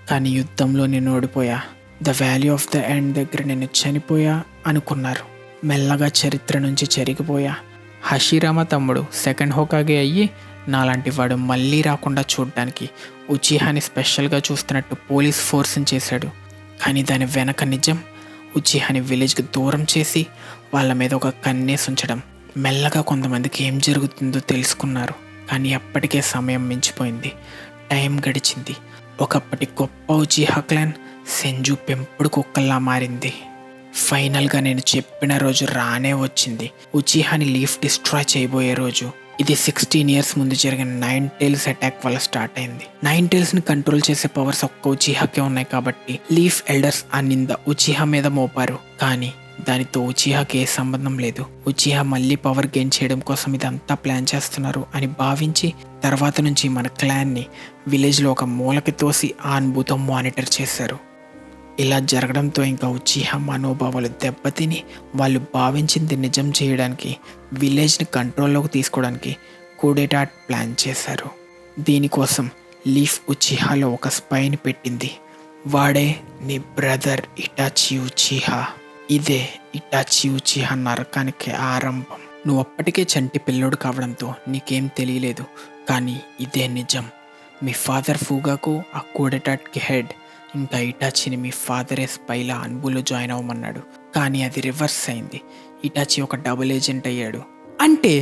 కానీ యుద్ధంలో నేను ఓడిపోయా. The valley of the end దగ్గర నేను చనిపోయా అనుకున్నారు. మెల్లగా చరిత్ర నుంచి చెరిగిపోయా. హషిరామా తమ్ముడు సెకండ్ హోకాగే అయ్యి నాలాంటి వాడు మళ్ళీ రాకుండా చూడడానికి ఉచిహాని స్పెషల్గా చూస్తున్నట్టు పోలీస్ ఫోర్స్ని చేశాడు. కానీ దాని వెనక నిజం ఉచిహాని విలేజ్కి దూరం చేసి వాళ్ళ మీద ఒక కన్నేసి ఉంచడం. మెల్లగా కొంతమందికి ఏం జరుగుతుందో తెలుసుకున్నారు. కానీ అప్పటికే సమయం మించిపోయింది. టైం గడిచింది. ఒకప్పటి గొప్ప ఉచిహా క్లాన్ సెంజు పెంపుడు కుక్కల్లా మారింది. ఫైనల్గా నేను చెప్పిన రోజు రానే వచ్చింది. ఉచిహాని లీఫ్ డిస్ట్రాయ్ చేయబోయే రోజు. ఇది 16 years ముందు జరిగిన 9 Tails అటాక్ వల్ల స్టార్ట్ అయింది. 9 Tailsని కంట్రోల్ చేసే పవర్స్ ఒక్క ఉచిహాకే ఉన్నాయి కాబట్టి లీఫ్ ఎల్డర్స్ ఆ నింద ఉచిహా మీద మోపారు. కానీ దానితో ఉచిహాకి ఏ సంబంధం లేదు. ఉచిహా మళ్ళీ పవర్ గెయిన్ చేయడం కోసం ఇదంతా ప్లాన్ చేస్తున్నారు అని భావించి తర్వాత నుంచి మన క్లాన్ని విలేజ్లో ఒక మూలకి తోసి ఆ అనుభూతం మానిటర్ చేశారు. ఇలా జరగడంతో ఇంకా ఉచిహా మనోభావాలు దెబ్బతిని వాళ్ళు భావించింది నిజం చేయడానికి విలేజ్ని కంట్రోల్లోకి తీసుకోవడానికి కూడేటా ప్లాన్ చేశారు. దీనికోసం లీఫ్ ఉచిహాలో ఒక స్పైని పెట్టింది. వాడే నీ బ్రదర్ ఇటాచి ఉచిహా. ఇదే ఇటాచి ఉచిహా నరకానికి ఆరంభం. నువ్వు అప్పటికే చంటి పిల్లోడు కావడంతో నీకేం తెలియలేదు. కానీ ఇదే నిజం. మీ ఫాదర్ ఫూగాకు ఆ కూడేటాట్కి హెడ్. ఇంకా ఇటాచిని మీ ఫాదరే స్పైలా అన్బులో జాయిన్ అవ్వమన్నాడు. కానీ అది రివర్స్ అయింది. ఇటాచి ఒక డబుల్ ఏజెంట్ అయ్యాడు. అంటే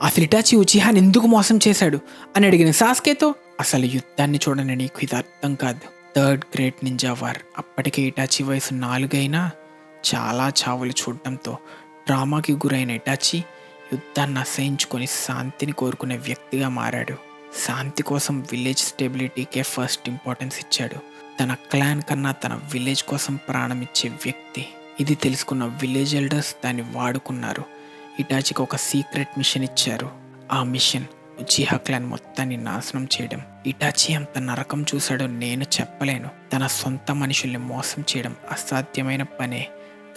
అసలు ఇటాచి ఉచిహాని ఎందుకు మోసం చేశాడు అని అడిగిన సాస్కేతో, అసలు యుద్ధాన్ని చూడని నీకు ఇది అర్థం కాదు. Third great ninja war. అప్పటికే ఇటాచి వయసు 4 అయినా చాలా చావులు చూడటంతో డ్రామాకి గురైన ఇటాచి యుద్ధాన్ని అసహించుకొని శాంతిని కోరుకునే వ్యక్తిగా మారాడు. శాంతి కోసం విలేజ్ స్టెబిలిటీకే ఫస్ట్ ఇంపార్టెన్స్ ఇచ్చాడు. తన క్లాన్ కన్నా తన విలేజ్ కోసం ప్రాణం ఇచ్చే వ్యక్తి. ఇది తెలుసుకున్న విలేజ్ ఎల్డర్స్ దాన్ని వాడుకున్నారు. ఇటాచికి ఒక సీక్రెట్ మిషన్ ఇచ్చారు. ఆ మిషన్ ఉచిహా క్లాన్ మొత్తాన్ని నాశనం చేయడం. ఇటాచి అంత నరకం చూశాడో నేను చెప్పలేను. తన సొంత మనుషుల్ని మోసం చేయడం అసాధ్యమైన పనే.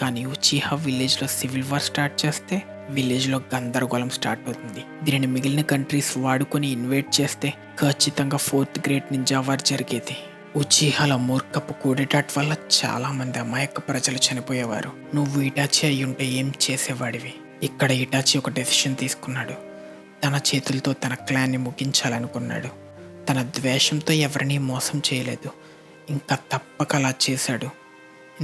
కానీ ఉచిహా విలేజ్లో సివిల్ వార్ స్టార్ట్ చేస్తే విలేజ్లో గందరగోళం స్టార్ట్ అవుతుంది. దీనిని మిగిలిన కంట్రీస్ వాడుకొని ఇన్వైట్ చేస్తే ఖచ్చితంగా ఫోర్త్ గ్రేట్ నింజా వార్ జరిగేది. ఉచిహాల మూర్ఖపు కూడేటాట్ వల్ల చాలా మంది అమాయక ప్రజలు చనిపోయేవారు. నువ్వు ఇటాచి అయ్యుంటే ఏం చేసేవాడివి? ఇక్కడ ఇటాచి ఒక డెసిషన్ తీసుకున్నాడు. తన చేతులతో తన క్లాన్ని ముగించాలనుకున్నాడు. తన ద్వేషంతో ఎవరినీ మోసం చేయలేదు, ఇంకా తప్పక అలా చేశాడు.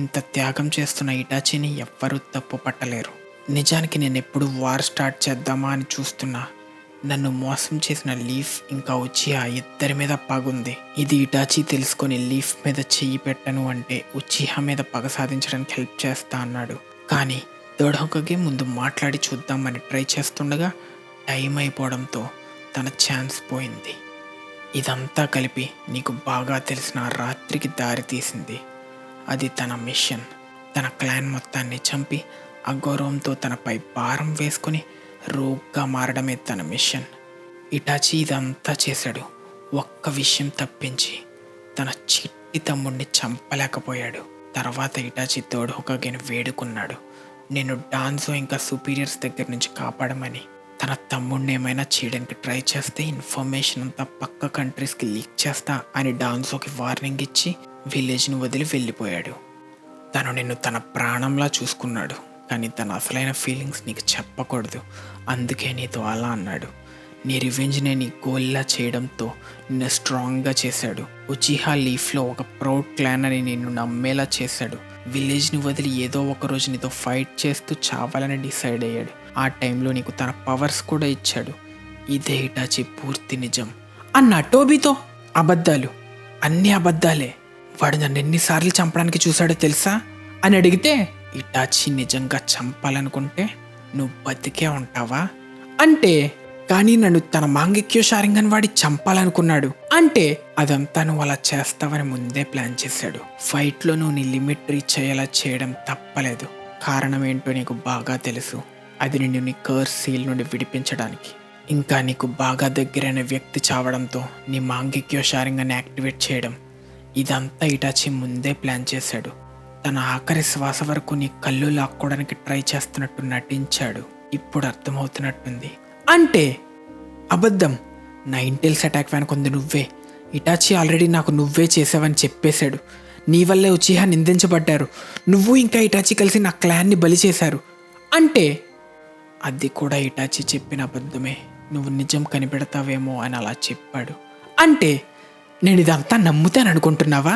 ఇంత త్యాగం చేస్తున్న ఇటాచిని ఎవ్వరూ తప్పు పట్టలేరు. నిజానికి నేను ఎప్పుడు వార్ స్టార్ట్ చేద్దామా అని చూస్తున్నా. నన్ను మోసం చేసిన లీఫ్ ఇంకా ఉచిహా ఇద్దరి మీద పగుంది. ఇది ఇటాచి తెలుసుకొని లీఫ్ మీద చెయ్యి పెట్టను అంటే ఉచిహా మీద పగ సాధించడానికి హెల్ప్ చేస్తా అన్నాడు. కానీ థర్డ్ హోకాగే ముందు మాట్లాడి చూద్దామని ట్రై చేస్తుండగా టైం అయిపోవడంతో తన ఛాన్స్ పోయింది. ఇదంతా కలిపి నీకు బాగా తెలిసిన రాత్రికి దారి తీసింది. అది తన మిషన్. తన క్లాన్ మొత్తాన్ని చంపి అగౌరవంతో తనపై భారం వేసుకుని రోగ్గా మారడమే తన మిషన్. ఇటాచి ఇదంతా చేశాడు ఒక్క విషయం తప్పించి, తన చిట్టి తమ్ముడిని చంపలేకపోయాడు. తర్వాత ఇటాచి థర్డ్ హోకాగేని వేడుకున్నాడు, నేను డాన్జో ఇంకా సుపీరియర్స్ దగ్గర నుంచి కాపాడమని. తన తమ్ముడిని ఏమైనా చేయడానికి ట్రై చేస్తే ఇన్ఫర్మేషన్ అంతా పక్క కంట్రీస్కి లీక్ చేస్తా అని డాన్జోకి వార్నింగ్ ఇచ్చి విలేజ్ని వదిలి వెళ్ళిపోయాడు. తను నిన్ను తన ప్రాణంలా చూసుకున్నాడు, కానీ తన అసలైన ఫీలింగ్స్ నీకు చెప్పకూడదు, అందుకే నీతో అలా అన్నాడు. నీ రివెంజ్ని నీ గోల్లా చేయడంతో నిన్ను స్ట్రాంగ్గా చేశాడు. ఉచిహా లీఫ్లో ఒక ప్రౌడ్ క్లాన్ అని నిన్ను నమ్మేలా చేశాడు. విలేజ్ని వదిలి ఏదో ఒక రోజు నీతో ఫైట్ చేస్తూ చావాలని డిసైడ్ అయ్యాడు. ఆ టైంలో నీకు తన పవర్స్ కూడా ఇచ్చాడు. ఇదే ఇటాచి పూర్తి నిజం అన్న టోబీతో. అబద్ధాలు, అన్ని అబద్ధాలే. వాడు నన్ను ఎన్నిసార్లు చంపడానికి చూశాడో తెలుసా అని అడిగితే, ఇటాచి నిజంగా చంపాలనుకుంటే నువ్వు బతికే ఉంటావా అంటే, కానీ నన్ను తన మాంగిక్యో షారింగన్ వాడి చంపాలనుకున్నాడు అంటే, అదంతా నువ్వు అలా చేస్తావని ముందే ప్లాన్ చేశాడు. ఫైట్లో నువ్వు నీ లిమిట్ రీచ్ అయ్యేలా చేయడం తప్పలేదు. కారణం ఏంటో నీకు బాగా తెలుసు. అది నిన్ను నీ కర్స్ సీల్ నుండి విడిపించడానికి. ఇంకా నీకు బాగా దగ్గరైన వ్యక్తి చావడంతో నీ మాంగిక్యో షారింగన్ యాక్టివేట్ చేయడం. ఇదంతా ఇటాచి ముందే ప్లాన్ చేశాడు. తన ఆఖరి శ్వాస వరకు నీ కళ్ళు లాక్కోవడానికి ట్రై చేస్తున్నట్టు నటించాడు. ఇప్పుడు అర్థమవుతున్నట్టుంది. అంటే అబద్ధం. నా ఇంటెల్స్ అటాక్ వెనకొంది నువ్వే. ఇటాచి ఆల్రెడీ నాకు నువ్వే చేసావని చెప్పేశాడు. నీ వల్లే ఉచిహా నిందించబడ్డారు. నువ్వు ఇంకా ఇటాచి కలిసి నా క్లాన్ని బలి చేశారు అంటే, అది కూడా ఇటాచి చెప్పిన అబద్ధమే. నువ్వు నిజం కనిపెడతావేమో అని అలా చెప్పాడు. అంటే నేను ఇదంతా నమ్ముతాను అనుకుంటున్నావా?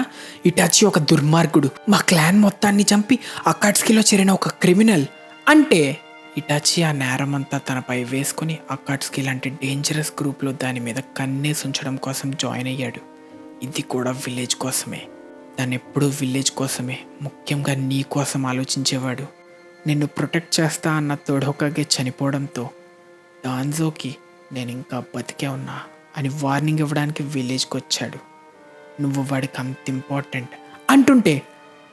ఇటాచి ఒక దుర్మార్గుడు, మా క్లాన్ మొత్తాన్ని చంపి అకాట్స్కీలో చేరిన ఒక క్రిమినల్ అంటే, ఇటాచి ఆ నేరం అంతా తనపై వేసుకుని అకాట్స్కీ లాంటి డేంజరస్ గ్రూప్లో దాని మీద కన్నేసి ఉంచడం కోసం జాయిన్ అయ్యాడు. ఇది కూడా విలేజ్ కోసమే. తను ఎప్పుడూ విలేజ్ కోసమే, ముఖ్యంగా నీ కోసం ఆలోచించేవాడు. నిన్ను ప్రొటెక్ట్ చేస్తా అన్న థర్డ్ హోకాగే చనిపోవడంతో డాన్జోకి నేను ఇంకా బతికే ఉన్నా అని వార్నింగ్ ఇవ్వడానికి విలేజ్కి వచ్చాడు. నువ్వు వాడికి అంత ఇంపార్టెంట్ అంటుంటే,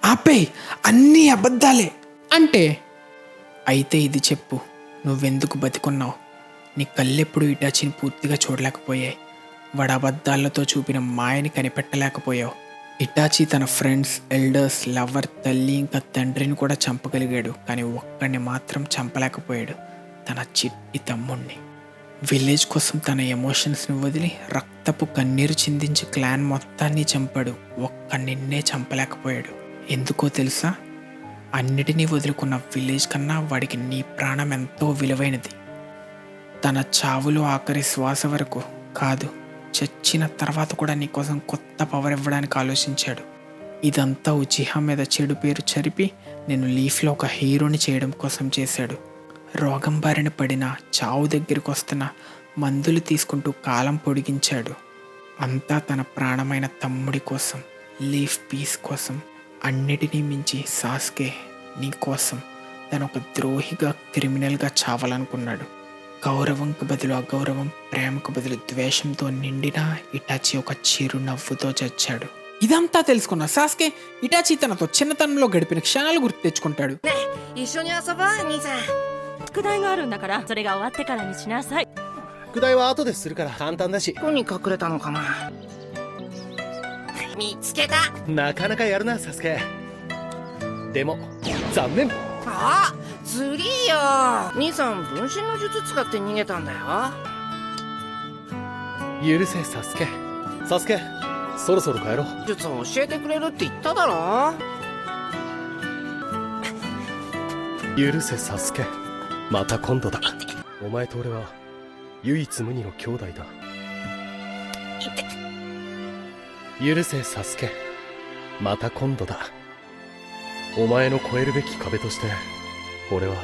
ఆపే, అన్నీ అబద్ధాలే అంటే, అయితే ఇది చెప్పు, నువ్వెందుకు బతికున్నావు? నీ కళ్ళెప్పుడు ఇటాచిని పూర్తిగా చూడలేకపోయాయి. వాడు అబద్ధాలతో చూపిన మాయని కనిపెట్టలేకపోయావు. ఇటాచి తన ఫ్రెండ్స్, ఎల్డర్స్, లవర్, తల్లి ఇంకా తండ్రిని కూడా చంపగలిగాడు, కానీ ఒక్కడిని మాత్రం చంపలేకపోయాడు, తన చిట్టి తమ్ముణ్ణి. విలేజ్ కోసం తన ఎమోషన్స్ని వదిలి రక్తపు కన్నీరు చిందించి క్లాన్ మొత్తాన్ని చంపాడు. నిన్నే చంపలేకపోయాడు. ఎందుకో తెలుసా? అన్నిటినీ వదులుకున్న విలేజ్ కన్నా వాడికి నీ ప్రాణం ఎంతో విలువైనది. తన చావులో ఆఖరి శ్వాస వరకు కాదు, చచ్చిన తర్వాత కూడా నీకోసం కొత్త పవర్ ఇవ్వడానికి ఆలోచించాడు. ఇదంతా ఉచిహా మీద చెడు పేరు చరిపి నేను లీఫ్లో ఒక హీరోని చేయడం కోసం చేశాడు. రోగం బారిన పడిన చావు దగ్గరికి వస్తున్న మందులు తీసుకుంటూ కాలం పొడిగించాడు. అంతా తన ప్రాణమైన తమ్ముడి కోసం, లీఫ్ పీస్ కోసం. అన్నిటినీ మించి సాస్కే నీ కోసం తను ఒక ద్రోహిగా, క్రిమినల్గా చావాలనుకున్నాడు. గౌరవంకు బదులు అగౌరవం, ప్రేమకు బదులు ద్వేషంతో నిండిన ఇటాచి ఒక చిరు నవ్వుతో చచ్చాడు. ఇదంతా తెలుసుకున్న సాస్కే ఇటాచి తనతో చిన్నతనంలో గడిపిన క్షణాలు గుర్తు తెచ్చుకుంటాడు. 一緒に遊ぼう兄さん。宿題があるんだからそれが終わってからにしなさい。宿題は後でするから簡単だし。どこに隠れたのかな。見つけた。なかなかやるなサスケ。でも残念。あ、ツリーよ。兄さん分身の術使って逃げたんだよ。許せサスケ。サスケ、そろそろ帰ろう。術を教えてくれるって言っただろ。許せサスケ。また今度だ。お前と俺は唯一無二の兄弟だ。許せサスケ。また今度だ。お前の越えるべき壁として俺は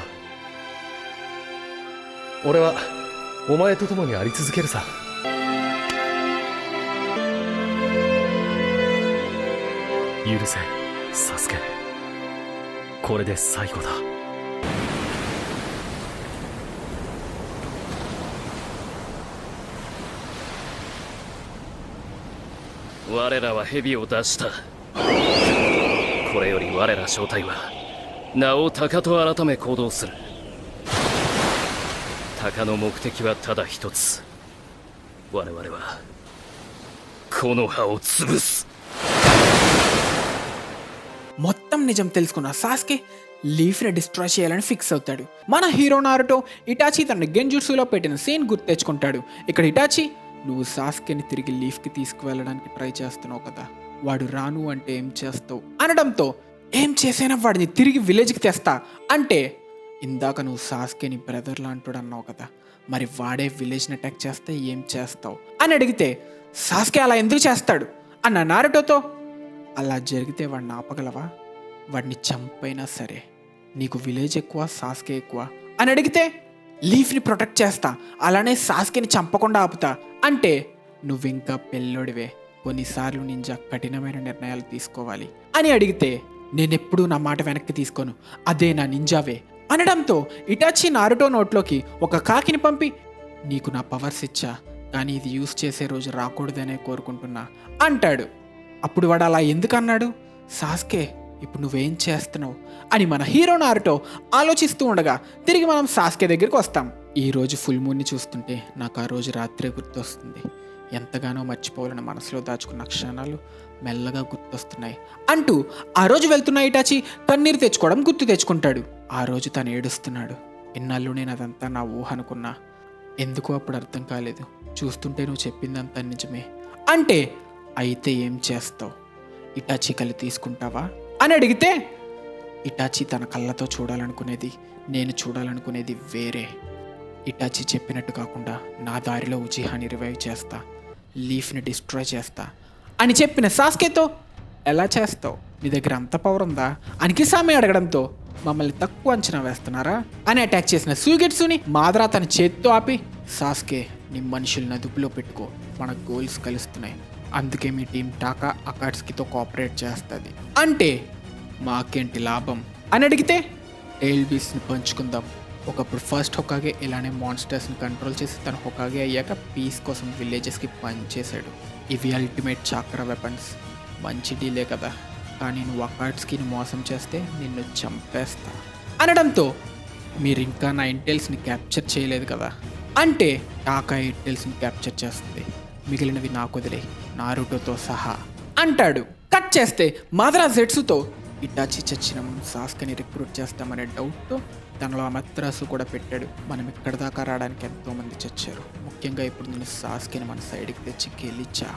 お前と共にあり続けるさ。許せサスケ。これで最後だ。我らは蛇を出した。これより我ら正体は名を鷹と改め行動する。鷹の目的はただ一つ。我々はこの葉を潰す。మొత్తం నిజం తెలుసుకున్న సాస్కే లీఫ్ని డిస్ట్రాయ్ చేయాలని ఫిక్స్ అవుతాడు. మన హీరో నారుటో ఇటాచి తన గెంజుట్సులో పెట్టిన సీన్ గుర్తు తెచ్చుకుంటాడు. ఇక్కడ ఇటాచి, నువ్వు సాస్కేని తిరిగి లీఫ్కి తీసుకువెళ్ళడానికి ట్రై చేస్తున్నావు కదా, వాడు రాను అంటే ఏం చేస్తావు అనడంతో, ఏం చేసైనా వాడిని తిరిగి విలేజ్కి తెస్తా అంటే, ఇందాక నువ్వు సాస్కేని బ్రదర్ లాంటి అన్నావు కదా, మరి వాడే విలేజ్ని అటాక్ చేస్తే ఏం చేస్తావు అని అడిగితే, సాస్కే అలా ఎందుకు చేస్తాడు అన్న నారుటోతో, అలా జరిగితే వాడిని ఆపగలవా? వాడిని చంపైనా సరే నీకు విలేజ్ ఎక్కువ, సాస్కే ఎక్కువ అని అడిగితే, లీఫ్ని ప్రొటెక్ట్ చేస్తా, అలానే సాస్కేని చంపకుండా ఆపుతా అంటే, నువ్వింకా పెళ్ళోడివే, కొన్నిసార్లు నింజా కఠినమైన నిర్ణయాలు తీసుకోవాలి అని అడిగితే, నేనెప్పుడూ నా మాట వెనక్కి తీసుకోను, అదే నా నింజావే అనడంతో ఇటాచి నారుటో నోట్లోకి ఒక కాకిని పంపి, నీకు నా పవర్స్ ఇచ్చా, కానీ ఇది యూజ్ చేసే రోజు రాకూడదనే కోరుకుంటున్నా అంటాడు. అప్పుడు వాడు అలా ఎందుకు అన్నాడు? సాస్కే ఇప్పుడు నువ్వేం చేస్తున్నావు అని మన హీరో నారుటో ఆలోచిస్తూ ఉండగా తిరిగి మనం సాస్కే దగ్గరికి వస్తాం. ఈరోజు ఫుల్ మూన్ని చూస్తుంటే నాకు ఆ రోజు రాత్రే గుర్తొస్తుంది. ఎంతగానో మర్చిపోవాలని మనసులో దాచుకున్న క్షణాలు మెల్లగా గుర్తొస్తున్నాయి అంటూ ఆ రోజు వెళ్తున్న ఇటాచి కన్నీరు తెచ్చుకోవడం గుర్తు తెచ్చుకుంటాడు. ఆ రోజు తను ఏడుస్తున్నాడు. ఇన్నాళ్ళు నేను అదంతా నా ఊహ అనుకున్నా, ఎందుకో అప్పుడు అర్థం కాలేదు, చూస్తుంటే నువ్వు చెప్పిందంతా నిజమే అంటే, అయితే ఏం చేస్తావు? ఇటాచి కళ్ళు తీసుకుంటావా అని అడిగితే, ఇటాచి తన కళ్ళతో చూడాలనుకునేది, నేను చూడాలనుకునేది వేరే. ఇటాచి చెప్పినట్టు కాకుండా నా దారిలో ఉచిహాని రివైవ్ చేస్తా, లీఫ్ని డిస్ట్రాయ్ చేస్తా అని చెప్పిన సాస్కేతో, ఎలా చేస్తావు? నీ దగ్గర అంత పవర్ ఉందా అని కిసామి అడగడంతో, మమ్మల్ని తక్కువ అంచనా వేస్తున్నారా అని అటాక్ చేసిన సూగెట్సుని మాద్రా తన చేతితో ఆపి, సాస్కే నీ మనుషుల్ని అదుపులో పెట్టుకో, మన గోల్స్ కలుస్తున్నాయి, అందుకే మీ టీం టాకా అకాట్స్కితో కోఆపరేట్ చేస్తుంది అంటే, మాకేంటి లాభం అని అడిగితే, ఎల్బీస్ని పంచుకుందాం. ఒకప్పుడు ఫస్ట్ హొకాగే ఇలానే మాన్స్టర్స్ని కంట్రోల్ చేసి తన హొకాగే అయ్యాక పీస్ కోసం విలేజెస్కి పనిచేశాడు. ఇవి అల్టిమేట్ చాక్రా వెపన్స్, మంచి డీలే కదా, కానీ నువ్వు అకాట్స్కి మోసం చేస్తే నిన్ను చంపేస్తా అనడంతో, మీరు ఇంకా నా ఇంటెల్స్ని క్యాప్చర్ చేయలేదు కదా అంటే, టాకా ఇంటెల్స్ని క్యాప్చర్ చేస్తుంది, మిగిలినవి నాకు వదిలే, నారుటోతో సహా అంటాడు. కట్ చేస్తే మాద్రా జెట్సుతో, ఇటాచి చచ్చిన సాస్కేని రిక్రూట్ చేస్తామనే డౌట్తో తనలో అమత్రాసు కూడా పెట్టాడు. మనం ఇక్కడ దాకా రావడానికి ఎంతోమంది చచ్చారు, ముఖ్యంగా ఇప్పుడు నేను సాస్కేని మన సైడ్కి తెచ్చి గెలిచా.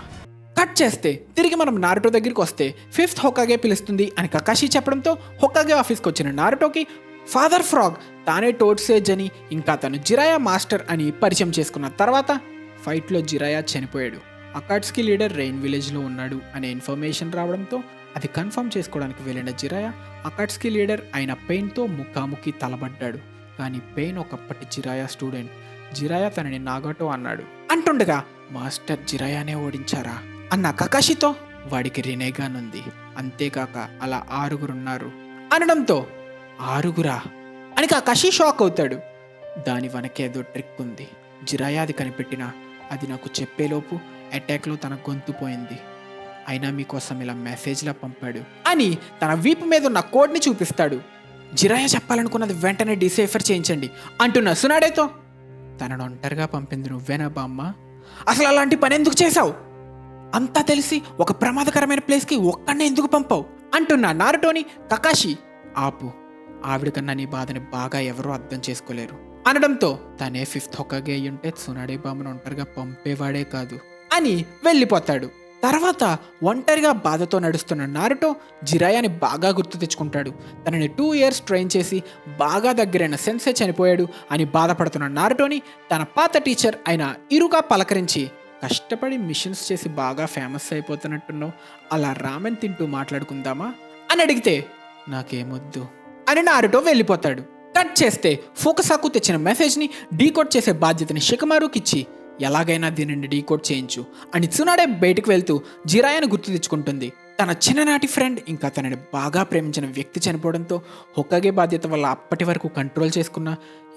కట్ చేస్తే తిరిగి మనం నారుటో దగ్గరికి వస్తే, ఫిఫ్త్ హొకాగే పిలుస్తుంది అని కకాషి చెప్పడంతో హొకాగే ఆఫీస్కి వచ్చిన నారుటోకి ఫాదర్ ఫ్రాగ్ తానే టోట్సేజ్ అని, ఇంకా తను జిరాయా మాస్టర్ అని పరిచయం చేసుకున్న తర్వాత ఫైట్లో జిరాయా చనిపోయాడు. అకాట్స్కి లీడర్ రెయిన్ విలేజ్లో ఉన్నాడు అనే ఇన్ఫర్మేషన్ రావడంతో అది కన్ఫర్మ్ చేసుకోవడానికి వెళ్ళిన జిరాయా అకాట్స్కి లీడర్ అయిన పెయిన్తో ముఖాముఖి తలబడ్డాడు. కానీ పెయిన్ ఒకప్పటి జిరాయా స్టూడెంట్. జిరాయా తనని నాగాటో అన్నాడు. అంటుండగా మాస్టర్ జిరాయానే ఓడించారా అన్న కకాషితో వాడికి రినేగానుంది, అంతేకాక అలా 6 ఉన్నారు అనడంతో 6 అని కకాషి షాక్ అవుతాడు. దాని వెనకేదో ట్రిక్ ఉంది. జిరాయా అది కనిపెట్టినా అది నాకు చెప్పేలోపు అటాక్లో తన గొంతు పోయింది. అయినా మీకోసం ఇలా మెసేజ్లా పంపాడు అని తన వీపు మీద ఉన్న కోడ్ని చూపిస్తాడు. జిరాయా చెప్పాలనుకున్నది వెంటనే డిసైఫర్ చేయించండి అంటున్న సునాడేతో, తనను ఒంటరిగా పంపింది నువ్వేనా బామ్మ? అసలు అలాంటి పని ఎందుకు చేశావు? అంతా తెలిసి ఒక ప్రమాదకరమైన ప్లేస్కి ఒక్కడనే ఎందుకు పంపావు అంటున్న నారుటోని కకాషి, ఆపు, ఆవిడ కన్నా నీ బాధని బాగా ఎవరూ అర్థం చేసుకోలేరు అనడంతో తనే 5th హొకాగే అయ్యుంటే సునాడే బామ్మను ఒంటరిగా పంపేవాడే కాదు అని వెళ్ళిపోతాడు. తర్వాత ఒంటరిగా బాధతో నడుస్తున్న నారుటో జిరాయాని బాగా గుర్తు తెచ్చుకుంటాడు. తనని 2 years ట్రైన్ చేసి బాగా దగ్గరైన సెన్సే చనిపోయాడు అని బాధపడుతున్న నారుటోని తన పాత టీచర్ అయిన ఇరుగా పలకరించి, కష్టపడి మిషన్స్ చేసి బాగా ఫేమస్ అయిపోతున్నట్టున్నావు, అలా రామెన్ తింటూ మాట్లాడుకుందామా అని అడిగితే, నాకేమొద్దు అని నారుటో వెళ్ళిపోతాడు. కట్ చేస్తే ఫోకసాకు తెచ్చిన మెసేజ్ని డీకోడ్ చేసే బాధ్యతని షికమారుకి ఇచ్చి, ఎలాగైనా దీనిని డీకోడ్ చేయించు అని సునాడే బయటకు వెళ్తూ జిరాయాను గుర్తు తెచ్చుకుంటుంది. తన చిన్ననాటి ఫ్రెండ్ ఇంకా తనని బాగా ప్రేమించిన వ్యక్తి చనిపోవడంతో హొకాగే బాధ్యత వల్ల అప్పటి వరకు కంట్రోల్ చేసుకున్న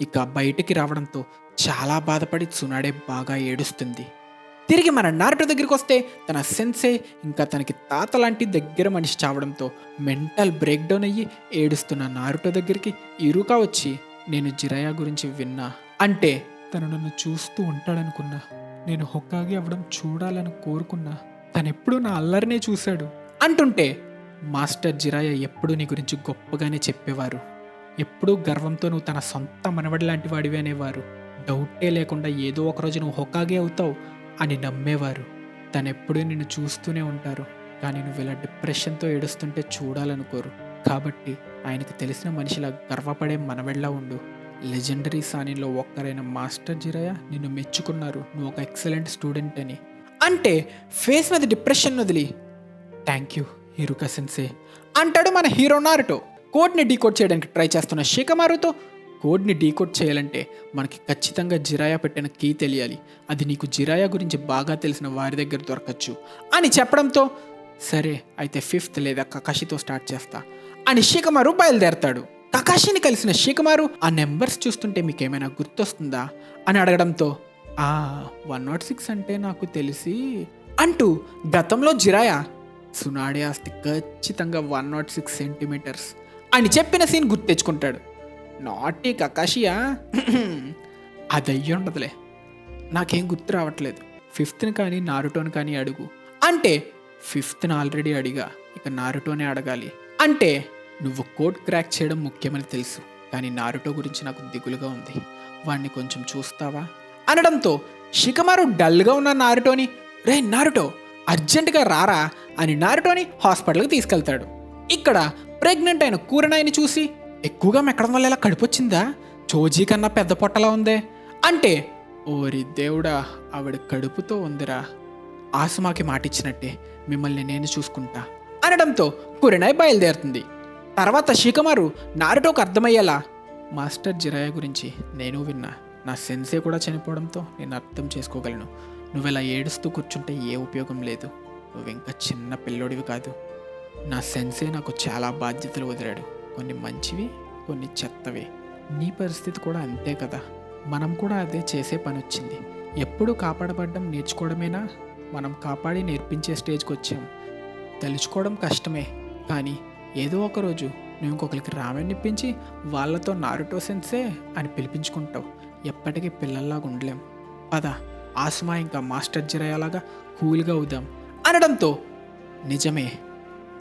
ఇక బయటికి రావడంతో చాలా బాధపడి సునాడే బాగా ఏడుస్తుంది. తిరిగి మన నారుటో దగ్గరికి వస్తే తన సెన్సే ఇంకా తనకి తాత లాంటి దగ్గర మనిషి చావడంతో మెంటల్ బ్రేక్ డౌన్ అయ్యి ఏడుస్తున్న నారుటో దగ్గరికి ఇరుకా వచ్చి, నేను జిరాయా గురించి విన్నా, అంటే తను నన్ను చూస్తూ ఉంటాడనుకున్నా, నేను హొకాగే అవ్వడం చూడాలని కోరుకున్నా, తనెప్పుడూ నా అల్లరినే చూశాడు అంటుంటే, మాస్టర్ జిరాయా ఎప్పుడూ నీ గురించి గొప్పగానే చెప్పేవారు, ఎప్పుడూ గర్వంతో నువ్వు తన సొంత మనవడి లాంటి వాడివి అనేవారు, డౌటే లేకుండా ఏదో ఒకరోజు నువ్వు హొకాగే అవుతావు అని నమ్మేవారు, తనెప్పుడూ నిన్ను చూస్తూనే ఉంటారు, కానీ నువ్వు ఇలా డిప్రెషన్తో ఏడుస్తుంటే చూడాలనుకోరు, కాబట్టి ఆయనకి తెలిసిన మనిషిలా గర్వపడే మనవెళ్ళా ఉండు, లెజెండరీ సానిలో ఒక్కరైన మాస్టర్ జిరాయా నిన్ను మెచ్చుకున్నారు, నువ్వు ఒక ఎక్సలెంట్ స్టూడెంట్ అని అంటే ఫేస్ మీద డిప్రెషన్ వదిలి, థ్యాంక్ యూ హిరుకా సెన్సే అంటాడు మన హీరో నారుటో. కోడ్ని డీకోడ్ చేయడానికి ట్రై చేస్తున్న షికమారుతో, కోడ్ని డీకోడ్ చేయాలంటే మనకి ఖచ్చితంగా జిరాయా పెట్టిన కీ తెలియాలి, అది నీకు జిరాయా గురించి బాగా తెలిసిన వారి దగ్గర దొరకచ్చు అని చెప్పడంతో, సరే అయితే 5th లేదా కకాషితో స్టార్ట్ చేస్తా అని షికమారు బయలుదేరతాడు. కకాషిని కలిసిన షికమారు, ఆ నెంబర్స్ చూస్తుంటే మీకేమైనా గుర్తొస్తుందా అని అడగడంతో, 106 అంటే నాకు తెలిసి అంటూ గతంలో జిరాయా సునాడే ఆస్తి ఖచ్చితంగా 106 సెంటీమీటర్స్ అని చెప్పిన సీన్ గుర్తు తెచ్చుకుంటాడు. నాటి కకాషియా అది అయ్యి ఉండదులే, నాకేం గుర్తు రావట్లేదు, 5th కానీ నారుటోని కానీ అడుగు అంటే 5th ఆల్రెడీ అడిగా, ఇక నారుటోనే అడగాలి అంటే, నువ్వు కోడ్ క్రాక్ చేయడం ముఖ్యమని తెలుసు, కానీ నారుటో గురించి నాకు దిగులుగా ఉంది, వాడిని కొంచెం చూస్తావా అనడంతో షికమారు డల్గా ఉన్న నారుటోని, రే నారుటో అర్జెంటుగా రారా అని నారుటోని హాస్పిటల్కి తీసుకెళ్తాడు. ఇక్కడ ప్రెగ్నెంట్ అయిన కూరనాయిని చూసి, ఎక్కువగా మెక్కడం వల్ల ఇలా కడుపొచ్చిందా, చోజీ కన్నా పెద్ద పొట్టలా ఉందే అంటే, ఓరి దేవుడా ఆవిడ కడుపుతో ఉందిరా, ఆసుమాకి మాటిచ్చినట్టే మిమ్మల్ని నేను చూసుకుంటా అనడంతో కూరనాయి బయలుదేరుతుంది. తర్వాత షికమారు నారుటోకి అర్థమయ్యేలా, మాస్టర్ జిరాయా గురించి నేను విన్నా, నా సెన్సే కూడా చనిపోవడంతో నేను అర్థం చేసుకోగలను, నువ్వెలా ఏడుస్తూ కూర్చుంటే ఏ ఉపయోగం లేదు, నువ్వు ఇంకా చిన్న పిల్లోడివి కాదు, నా సెన్సే నాకు చాలా బాధ్యతలు వదిలాడు, కొన్ని మంచివి కొన్ని చెత్తవి, నీ పరిస్థితి కూడా అంతే కదా, మనం కూడా అదే చేసే పని వచ్చింది, ఎప్పుడూ కాపాడబడ్డం నేర్చుకోవడమేనా, మనం కాపాడి నేర్పించే స్టేజ్కి వచ్చాం, తెలుసుకోవడం కష్టమే, కానీ ఏదో ఒకరోజు నువ్వు ఇంకొకరికి రామెన్ ఇప్పించి వాళ్ళతో నారుటో సెన్సే అని పిలిపించుకుంటావు, ఎప్పటికీ పిల్లల్లాగా ఉండలేం, పద ఆసుమా ఇంకా మాస్టర్ జిరాయాలాగా కూల్గా అవుదాం అనడంతో, నిజమే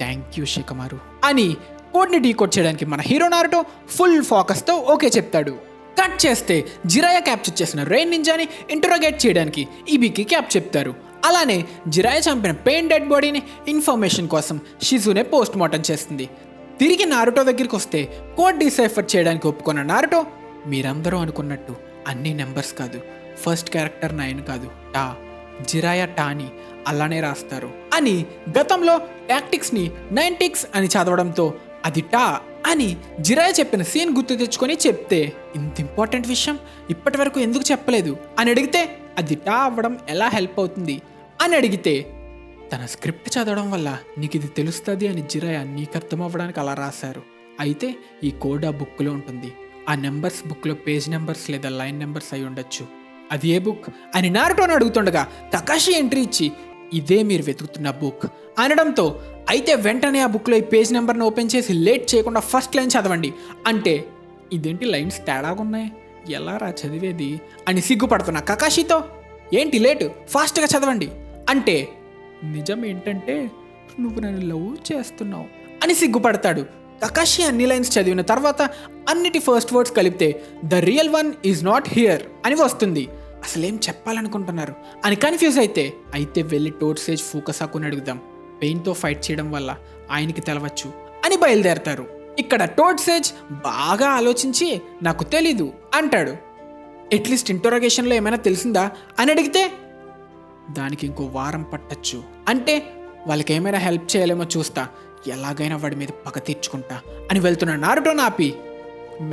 థ్యాంక్ యూ షికమారు అని కోడ్ని డీకోడ్ చేయడానికి మన హీరో నారుటో ఫుల్ ఫోకస్తో ఓకే చెప్తాడు. కట్ చేస్తే జిరాయా క్యాప్చర్ చేసిన రెయిన్ నింజాని ఇంటరోగేట్ చేయడానికి ఈబీకి క్యాప్ చెప్తారు. అలానే జిరాయా చంపిన పెయిన్ డెడ్ బాడీని ఇన్ఫర్మేషన్ కోసం షిజునే పోస్ట్ మార్టం చేస్తుంది. తిరిగి నారుటో దగ్గరికి వస్తే కోడ్ డిసైఫర్ చేయడానికి ఒప్పుకున్న నారుటో, మీరందరూ అనుకున్నట్టు అన్ని నెంబర్స్ కాదు, ఫస్ట్ క్యారెక్టర్ 9 కాదు, టా, జిరాయా టాని అలానే రాస్తారు అని గతంలో టాక్టిక్స్ని 9 టిక్స్ అని చదవడంతో అది టా అని జిరాయా చెప్పిన సీన్ గుర్తు తెచ్చుకొని చెప్తే, ఇంత ఇంపార్టెంట్ విషయం ఇప్పటి వరకు ఎందుకు చెప్పలేదు అని అడిగితే, అది టా అవ్వడం ఎలా హెల్ప్ అవుతుంది అని అడిగితే, తన స్క్రిప్ట్ చదవడం వల్ల నీకు ఇది తెలుస్తుంది అని జిరాయా నీకు అర్థం అవ్వడానికి అలా రాశారు. అయితే ఈ కోడ్ ఆ బుక్లో ఉంటుంది. ఆ నెంబర్స్ బుక్లో పేజ్ నెంబర్స్ లేదా లైన్ నెంబర్స్ అయి ఉండొచ్చు. అది ఏ బుక్ అని నారుటోని అడుగుతుండగా కకాషి ఎంట్రీ ఇచ్చి, ఇదే మీరు వెతుకుతున్న బుక్ అనడంతో, అయితే వెంటనే ఆ బుక్లో ఈ పేజ్ నెంబర్ని ఓపెన్ చేసి లేట్ చేయకుండా ఫస్ట్ లైన్ చదవండి అంటే, ఇదేంటి లైన్స్ తేడాగా ఉన్నాయి, ఎలా రా చదివేది అని సిగ్గుపడుతున్నా కకాషితో, ఏంటి లేటు, ఫాస్ట్గా చదవండి అంటే, నిజం ఏంటంటే నువ్వు నన్ను లవ్ చేస్తున్నావు అని సిగ్గుపడతాడు. కకాషి అన్ని లైన్స్ చదివిన తర్వాత అన్నిటి ఫస్ట్ వర్డ్స్ కలిపితే, the real one is not here అని వస్తుంది. అసలేం చెప్పాలనుకుంటున్నారు అని కన్ఫ్యూజ్ అయితే వెళ్ళి టోడ్ సేజ్ ఫూకసాకుని అడుగుదాం, పెయిన్తో ఫైట్ చేయడం వల్ల ఆయనకి తెలవచ్చు అని బయలుదేరతారు. ఇక్కడ టోడ్ సేజ్ బాగా ఆలోచించి, నాకు తెలీదు అంటాడు. అట్లీస్ట్ ఇంటరోగేషన్లో ఏమైనా తెలిసిందా అని అడిగితే, దానికి ఇంకో వారం పట్టచ్చు అంటే, వాళ్ళకి ఏమైనా హెల్ప్ చేయలేమో చూస్తా, ఎలాగైనా వాడి మీద పగ తీర్చుకుంటా అని వెళ్తున్న నారుటోని ఆపి,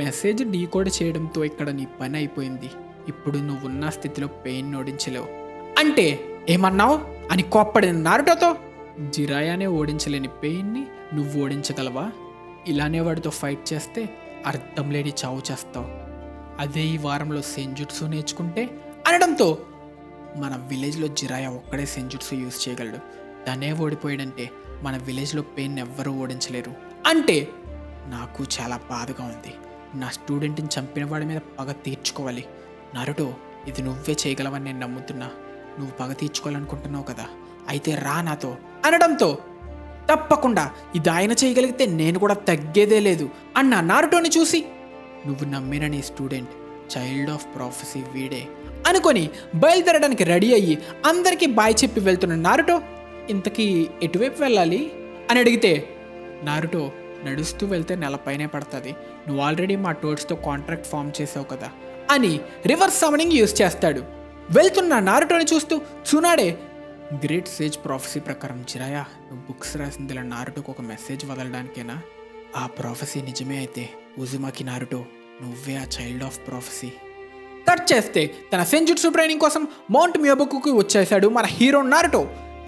మెసేజ్ డీకోడ్ చేయడంతో ఇక్కడ నీ పని అయిపోయింది, ఇప్పుడు నువ్వున్న స్థితిలో పెయిన్ ఓడించలేవు అంటే, ఏమన్నావు అని కోప్పడిన నారుటోతో, జిరాయానే ఓడించలేని పెయిన్ని నువ్వు ఓడించగలవా, ఇలానే వాడితో ఫైట్ చేస్తే అర్థం లేని చావు చేస్తావు, అదే ఈ వారంలో సెంజుట్సు నేర్చుకుంటే అనడంతో, మన విలేజ్లో జిరాయా ఒక్కడే సెంజుట్సు యూజ్ చేయగలడు, తనే ఓడిపోయాడంటే మన విలేజ్లో పెయిన్ ఎవ్వరూ ఓడించలేరు అంటే, నాకు చాలా బాధగా ఉంది, నా స్టూడెంట్ని చంపిన వాడి మీద పగ తీర్చుకోవాలి, నరుటో ఇది నువ్వే చేయగలవని నేను నమ్ముతున్నా, నువ్వు పగ తీర్చుకోవాలనుకుంటున్నావు కదా, అయితే రా నాతో అనడంతో, తప్పకుండా ఇది ఆయన చేయగలిగితే నేను కూడా తగ్గేదే లేదు అన్న నారుటోని చూసి, నువ్వు నమ్మిన నీ స్టూడెంట్ చైల్డ్ ఆఫ్ ప్రాఫెసీ వీడే అనుకొని బయలుదేరడానికి రెడీ అయ్యి అందరికీ బాయ్ చెప్పి వెళ్తున్న నారుటో, ఇంతకీ ఎటువైపు వెళ్ళాలి అని అడిగితే, నారుటో నడుస్తూ వెళ్తే నెలపైనే పడుతుంది, నువ్వు ఆల్రెడీ మా టోడ్స్తో కాంట్రాక్ట్ ఫామ్ చేసావు కదా అని రివర్స్ సమ్మనింగ్ యూజ్ చేస్తాడు. వెళ్తున్న నారుటోని చూస్తూ సునాడే, గ్రేట్ సేజ్ ప్రాఫెసీ ప్రకారం జిరాయా నువ్వు బుక్స్ రాసింది ఇలా నారుటోకి ఒక మెసేజ్ వదలడానికేనా, ఆ ప్రాఫెసీ నిజమే అయితే ఉజుమాకి నారుటో నువ్వే ఆ చైల్డ్ ఆఫ్ ప్రాఫెసీ. కట్ చేస్తే తన సెంజుట్సు ట్రైనింగ్ కోసం మౌంట్ మియోబుకుకి వచ్చేసాడు మన హీరో నారుటో.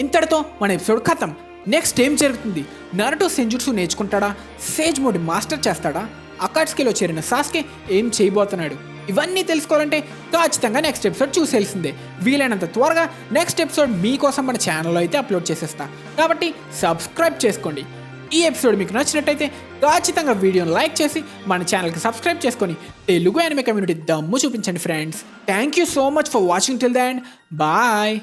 ఇంతటితో మన ఎపిసోడ్ ఖతం. నెక్స్ట్ ఏం జరుగుతుంది, నారుటో సెంజుట్సు నేర్చుకుంటాడా, సేజ్ మోడ్ మాస్టర్ చేస్తాడా, అకాట్స్కీలో చేరిన సాస్కే ఏం చేయబోతున్నాడు, ఇవన్నీ తెలుసుకోవాలంటే ఖచ్చితంగా నెక్స్ట్ ఎపిసోడ్ చూసేయాల్సిందే. వీలైనంత త్వరగా నెక్స్ట్ ఎపిసోడ్ మీకోసం మన ఛానల్లో అయితే అప్లోడ్ చేసేస్తా, కాబట్టి సబ్స్క్రైబ్ చేసుకోండి. ఈ ఎపిసోడ్ మీకు నచ్చినట్టయితే ఖచ్చితంగా వీడియోని లైక్ చేసి మన ఛానల్కి సబ్స్క్రైబ్ చేసుకొని తెలుగు యానిమే కమ్యూనిటీ దమ్ము చూపించండి friends. Thank you so much for watching till the end. Bye.